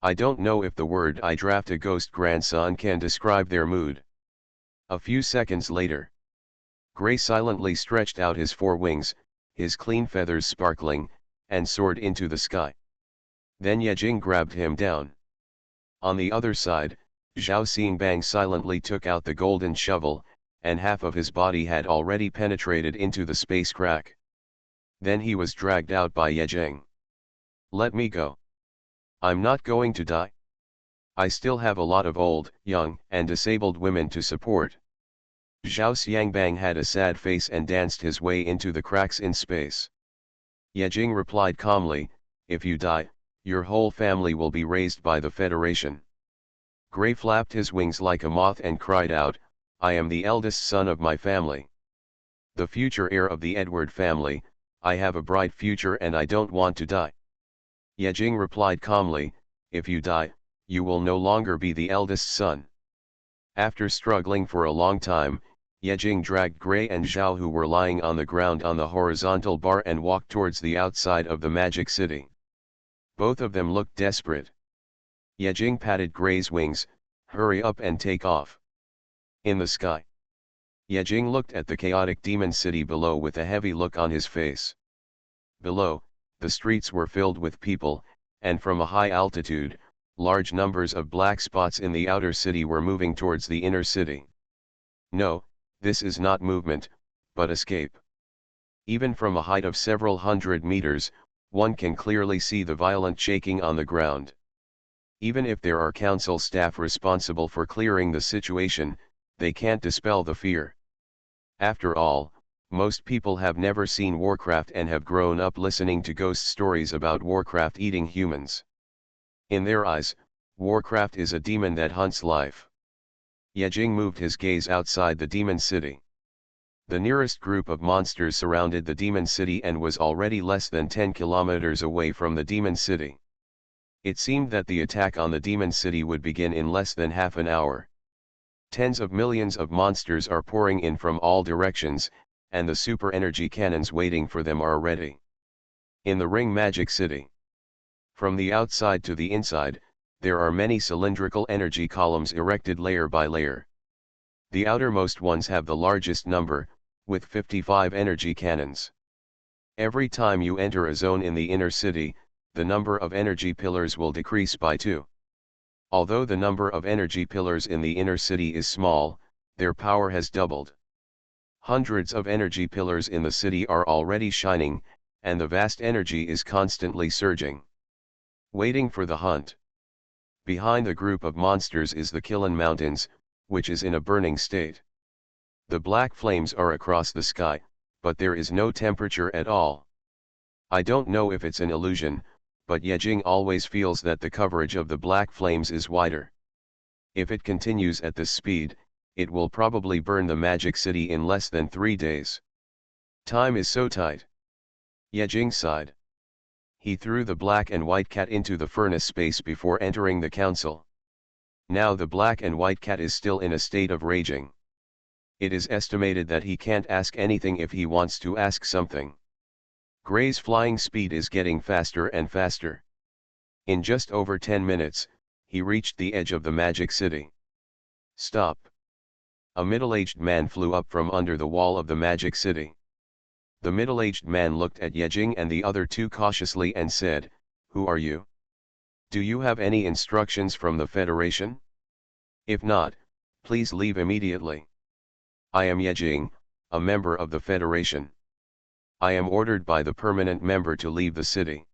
I don't know if the word "I draft a ghost grandson" can describe their mood. A few seconds later, Gray silently stretched out his 4 wings, his clean feathers sparkling, and soared into the sky. Then Yejing grabbed him down. On the other side, Zhao Xingbang silently took out the golden shovel, and half of his body had already penetrated into the space crack. Then he was dragged out by Yejing. "Let me go. I'm not going to die. I still have a lot of old, young, and disabled women to support." Zhao Xiangbang had a sad face and danced his way into the cracks in space. Yejing replied calmly, "If you die, your whole family will be raised by the Federation." Gray flapped his wings like a moth and cried out, "I am the eldest son of my family. The future heir of the Edward family, I have a bright future and I don't want to die." Yejing replied calmly, "If you die, you will no longer be the eldest son." After struggling for a long time, Yejing dragged Gray and Zhao, who were lying on the ground on the horizontal bar, and walked towards the outside of the magic city. Both of them looked desperate. Yejing patted Gray's wings, "Hurry up and take off." In the sky, Yejing looked at the chaotic demon city below with a heavy look on his face. Below, the streets were filled with people, and from a high altitude, Large numbers of black spots in the outer city were moving towards the inner city. No, this is not movement, but escape. Even from a height of several hundred meters, one can clearly see the violent shaking on the ground. Even if there are council staff responsible for clearing the situation, they can't dispel the fear. After all, most people have never seen Warcraft and have grown up listening to ghost stories about Warcraft eating humans. In their eyes, Warcraft is a demon that hunts life. Yejing moved his gaze outside the demon city. The nearest group of monsters surrounded the demon city and was already less than 10 kilometers away from the demon city. It seemed that the attack on the demon city would begin in less than half an hour. Tens of millions of monsters are pouring in from all directions, and the super energy cannons waiting for them are ready. In the Ring Magic City. From the outside to the inside, there are many cylindrical energy columns erected layer by layer. The outermost ones have the largest number, with 55 energy cannons. Every time you enter a zone in the inner city, the number of energy pillars will decrease by 2. Although the number of energy pillars in the inner city is small, their power has doubled. Hundreds of energy pillars in the city are already shining, and the vast energy is constantly surging. Waiting for the hunt. Behind the group of monsters is the Killen Mountains, which is in a burning state. The black flames are across the sky, but there is no temperature at all. I don't know if it's an illusion, but Yejing always feels that the coverage of the black flames is wider. If it continues at this speed, it will probably burn the magic city in less than 3 days. Time is so tight. Yejing sighed. He threw the black and white cat into the furnace space before entering the council. Now the black and white cat is still in a state of raging. It is estimated that he can't ask anything if he wants to ask something. Gray's flying speed is getting faster and faster. In just over 10 minutes, he reached the edge of the magic city. Stop. A middle-aged man flew up from under the wall of the magic city. The middle-aged man looked at Yejing and the other two cautiously and said, "Who are you? Do you have any instructions from the Federation? If not, please leave immediately." "I am Yejing, a member of the Federation. I am ordered by the permanent member to leave the city."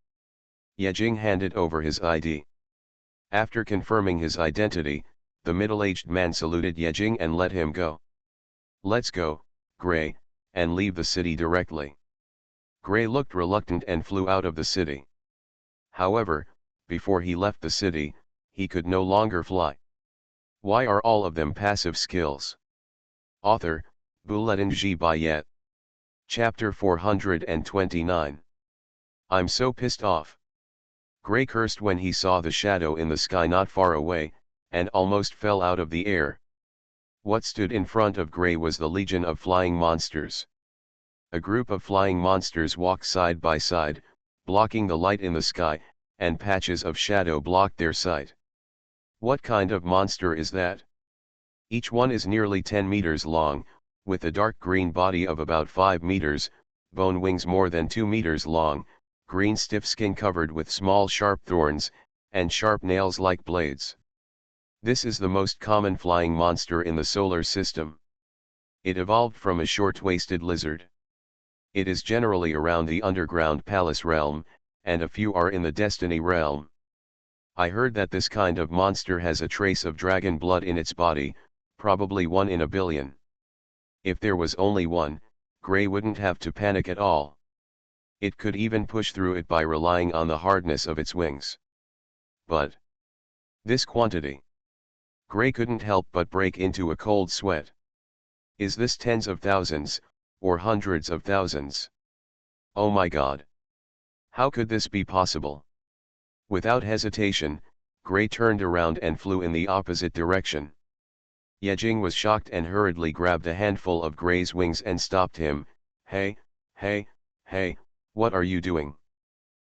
Yejing handed over his ID. After confirming his identity, the middle-aged man saluted Yejing and let him go. "Let's go, Gray, and leave the city directly." Gray looked reluctant and flew out of the city. However, before he left the city, he could no longer fly. Why are all of them passive skills? Author, Bouladin G. Bayet. Chapter 429. I'm so pissed off. Gray cursed when he saw the shadow in the sky not far away, and almost fell out of the air. What stood in front of Gray was the legion of flying monsters. A group of flying monsters walked side by side, blocking the light in the sky, and patches of shadow blocked their sight. What kind of monster is that? Each one is nearly 10 meters long, with a dark green body of about 5 meters, bone wings more than 2 meters long, green stiff skin covered with small sharp thorns, and sharp nails like blades. This is the most common flying monster in the solar system. It evolved from a short-waisted lizard. It is generally around the underground palace realm, and a few are in the destiny realm. I heard that this kind of monster has a trace of dragon blood in its body, probably 1 in a billion. If there was only one, Gray wouldn't have to panic at all. It could even push through it by relying on the hardness of its wings. But this quantity. Gray couldn't help but break into a cold sweat. Is this tens of thousands, or hundreds of thousands? Oh my God! How could this be possible? Without hesitation, Gray turned around and flew in the opposite direction. Yejing was shocked and hurriedly grabbed a handful of Gray's wings and stopped him. Hey, what are you doing?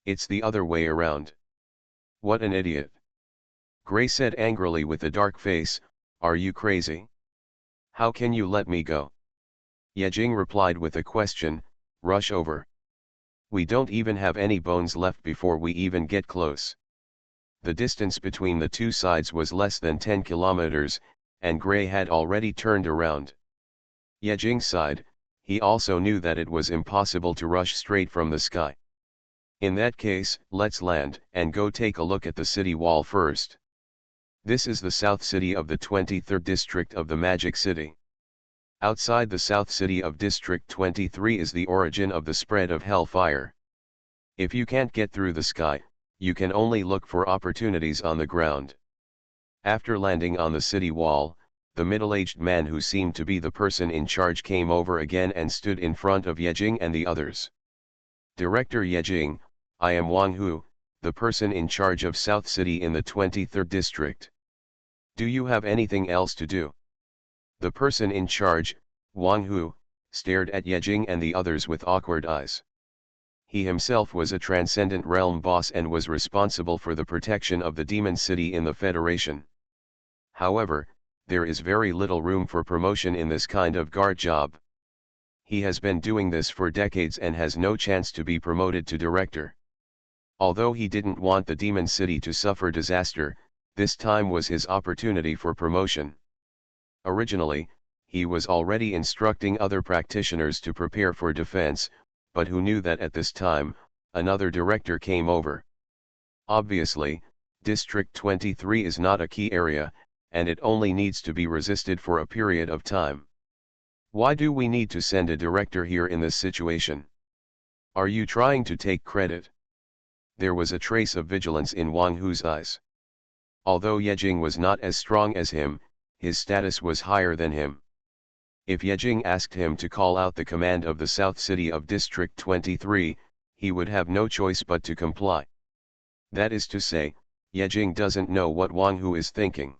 It's the other way around. What an idiot. Gray said angrily with a dark face, "Are you crazy? How can you let me go?" Yejing replied with a question, "Rush over. We don't even have any bones left before we even get close." The distance between the two sides was less than 10 kilometers, and Gray had already turned around. Yejing sighed. He also knew that it was impossible to rush straight from the sky. In that case, let's land and go take a look at the city wall first. This is the south city of the 23rd district of the Magic City. Outside the south city of District 23 is the origin of the spread of hellfire. If you can't get through the sky, you can only look for opportunities on the ground. After landing on the city wall, the middle-aged man who seemed to be the person in charge came over again and stood in front of Yejing and the others. Director Yejing, I am Wang Hu, the person in charge of South City in the 23rd district. Do you have anything else to do? The person in charge, Wang Hu, stared at Yejing and the others with awkward eyes. He himself was a transcendent realm boss and was responsible for the protection of the demon city in the Federation. However, there is very little room for promotion in this kind of guard job. He has been doing this for decades and has no chance to be promoted to director. Although he didn't want the demon city to suffer disaster, this time was his opportunity for promotion. Originally, he was already instructing other practitioners to prepare for defense, but who knew that at this time, another director came over. Obviously, District 23 is not a key area, and it only needs to be resisted for a period of time. Why do we need to send a director here in this situation? Are you trying to take credit? There was a trace of vigilance in Wang Hu's eyes. Although Yejing was not as strong as him, his status was higher than him. If Yejing asked him to call out the command of the south city of District 23, he would have no choice but to comply. That is to say, Yejing doesn't know what Wang Hu is thinking.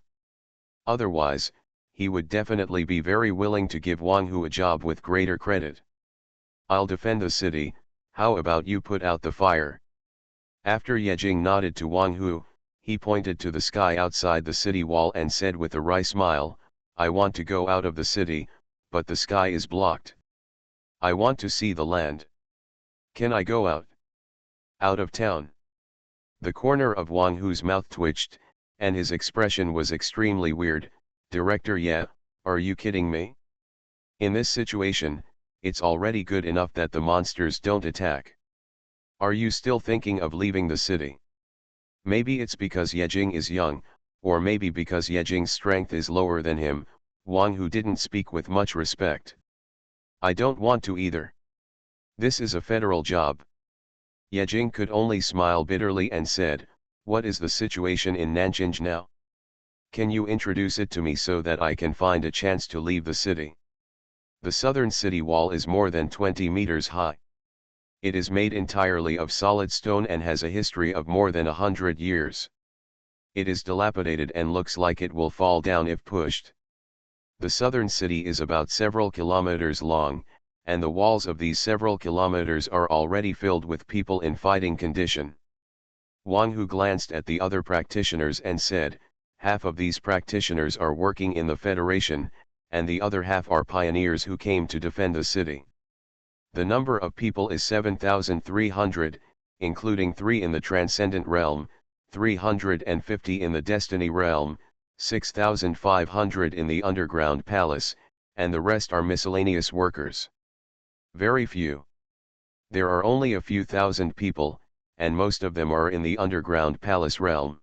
Otherwise, he would definitely be very willing to give Wang Hu a job with greater credit. I'll defend the city, how about you put out the fire? After Yejing nodded to Wang Hu, he pointed to the sky outside the city wall and said with a wry smile, I want to go out of the city, but the sky is blocked. I want to see the land. Can I go out? Out of town? The corner of Wang Hu's mouth twitched, and his expression was extremely weird. Director, yeah, are you kidding me? In this situation, it's already good enough that the monsters don't attack. Are you still thinking of leaving the city? Maybe it's because Yejing is young, or maybe because Yejing's strength is lower than him. Wang Hu didn't speak with much respect. I don't want to either. This is a federal job. Yejing could only smile bitterly and said, what is the situation in Nanjing now? Can you introduce it to me so that I can find a chance to leave the city? The southern city wall is more than 20 meters high. It is made entirely of solid stone and has a history of more than 100 years. It is dilapidated and looks like it will fall down if pushed. The southern city is about several kilometers long, and the walls of these several kilometers are already filled with people in fighting condition. Wang Hu glanced at the other practitioners and said, half of these practitioners are working in the Federation, and the other half are pioneers who came to defend the city. The number of people is 7,300, including 3 in the Transcendent Realm, 350 in the Destiny Realm, 6,500 in the Underground Palace, and the rest are miscellaneous workers. Very few. There are only a few thousand people, and most of them are in the Underground Palace realm.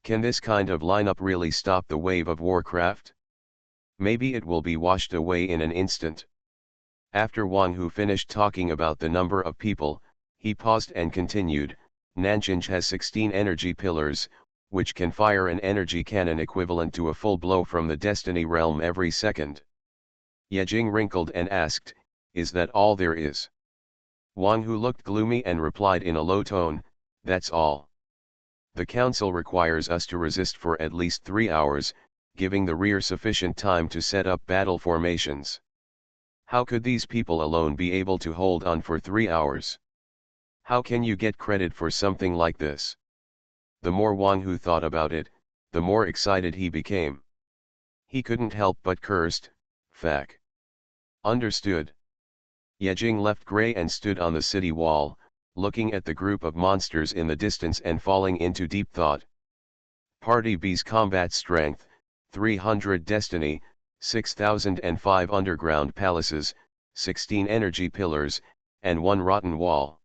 Can this kind of lineup really stop the wave of Warcraft? Maybe it will be washed away in an instant. After Wang Hu finished talking about the number of people, he paused and continued, Nanjing has 16 energy pillars, which can fire an energy cannon equivalent to a full blow from the Destiny realm every second. Yejing wrinkled and asked, is that all there is? Wang Hu looked gloomy and replied in a low tone, that's all. The council requires us to resist for at least 3 hours, giving the rear sufficient time to set up battle formations. How could these people alone be able to hold on for 3 hours? How can you get credit for something like this? The more Wang Hu thought about it, the more excited he became. He couldn't help but cursed, fuck. Understood. Yejing left Gray and stood on the city wall, looking at the group of monsters in the distance and falling into deep thought. Party B's combat strength, 300 destiny, 6005 underground palaces, 16 energy pillars, and 1 rotten wall.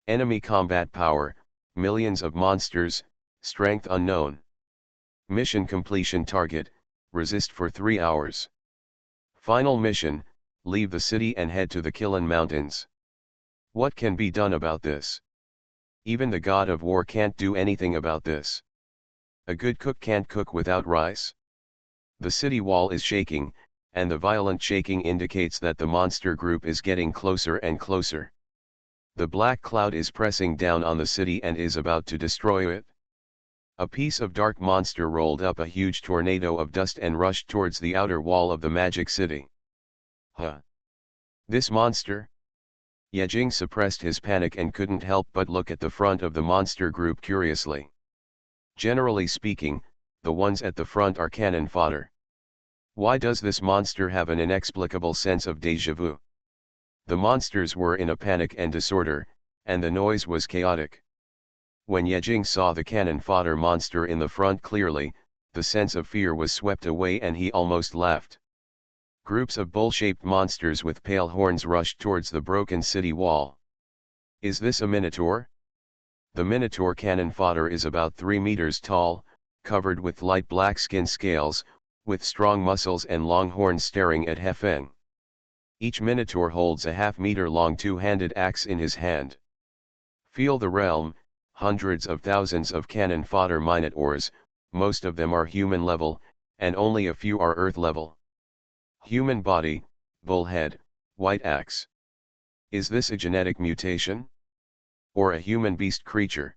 Enemy combat power, millions of monsters, strength unknown. Mission completion target, resist for 3 hours. Final mission, leave the city and head to the Killen Mountains. What can be done about this? Even the god of war can't do anything about this. A good cook can't cook without rice. The city wall is shaking, and the violent shaking indicates that the monster group is getting closer and closer. The black cloud is pressing down on the city and is about to destroy it. A piece of dark monster rolled up a huge tornado of dust and rushed towards the outer wall of the magic city. Huh? This monster? Yejing suppressed his panic and couldn't help but look at the front of the monster group curiously. Generally speaking, the ones at the front are cannon fodder. Why does this monster have an inexplicable sense of déjà vu? The monsters were in a panic and disorder, and the noise was chaotic. When Yejing saw the cannon fodder monster in the front clearly, the sense of fear was swept away and he almost laughed. Groups of bull-shaped monsters with pale horns rushed towards the broken city wall. Is this a minotaur? The minotaur cannon fodder is about 3 meters tall, covered with light black skin scales, with strong muscles and long horns staring at Hefeng. Each minotaur holds a half-meter-long two-handed axe in his hand. Feel the realm, hundreds of thousands of cannon fodder minotaurs, most of them are human level, and only a few are earth level. Human body, bull head, white axe. Is this a genetic mutation? Or a human beast creature?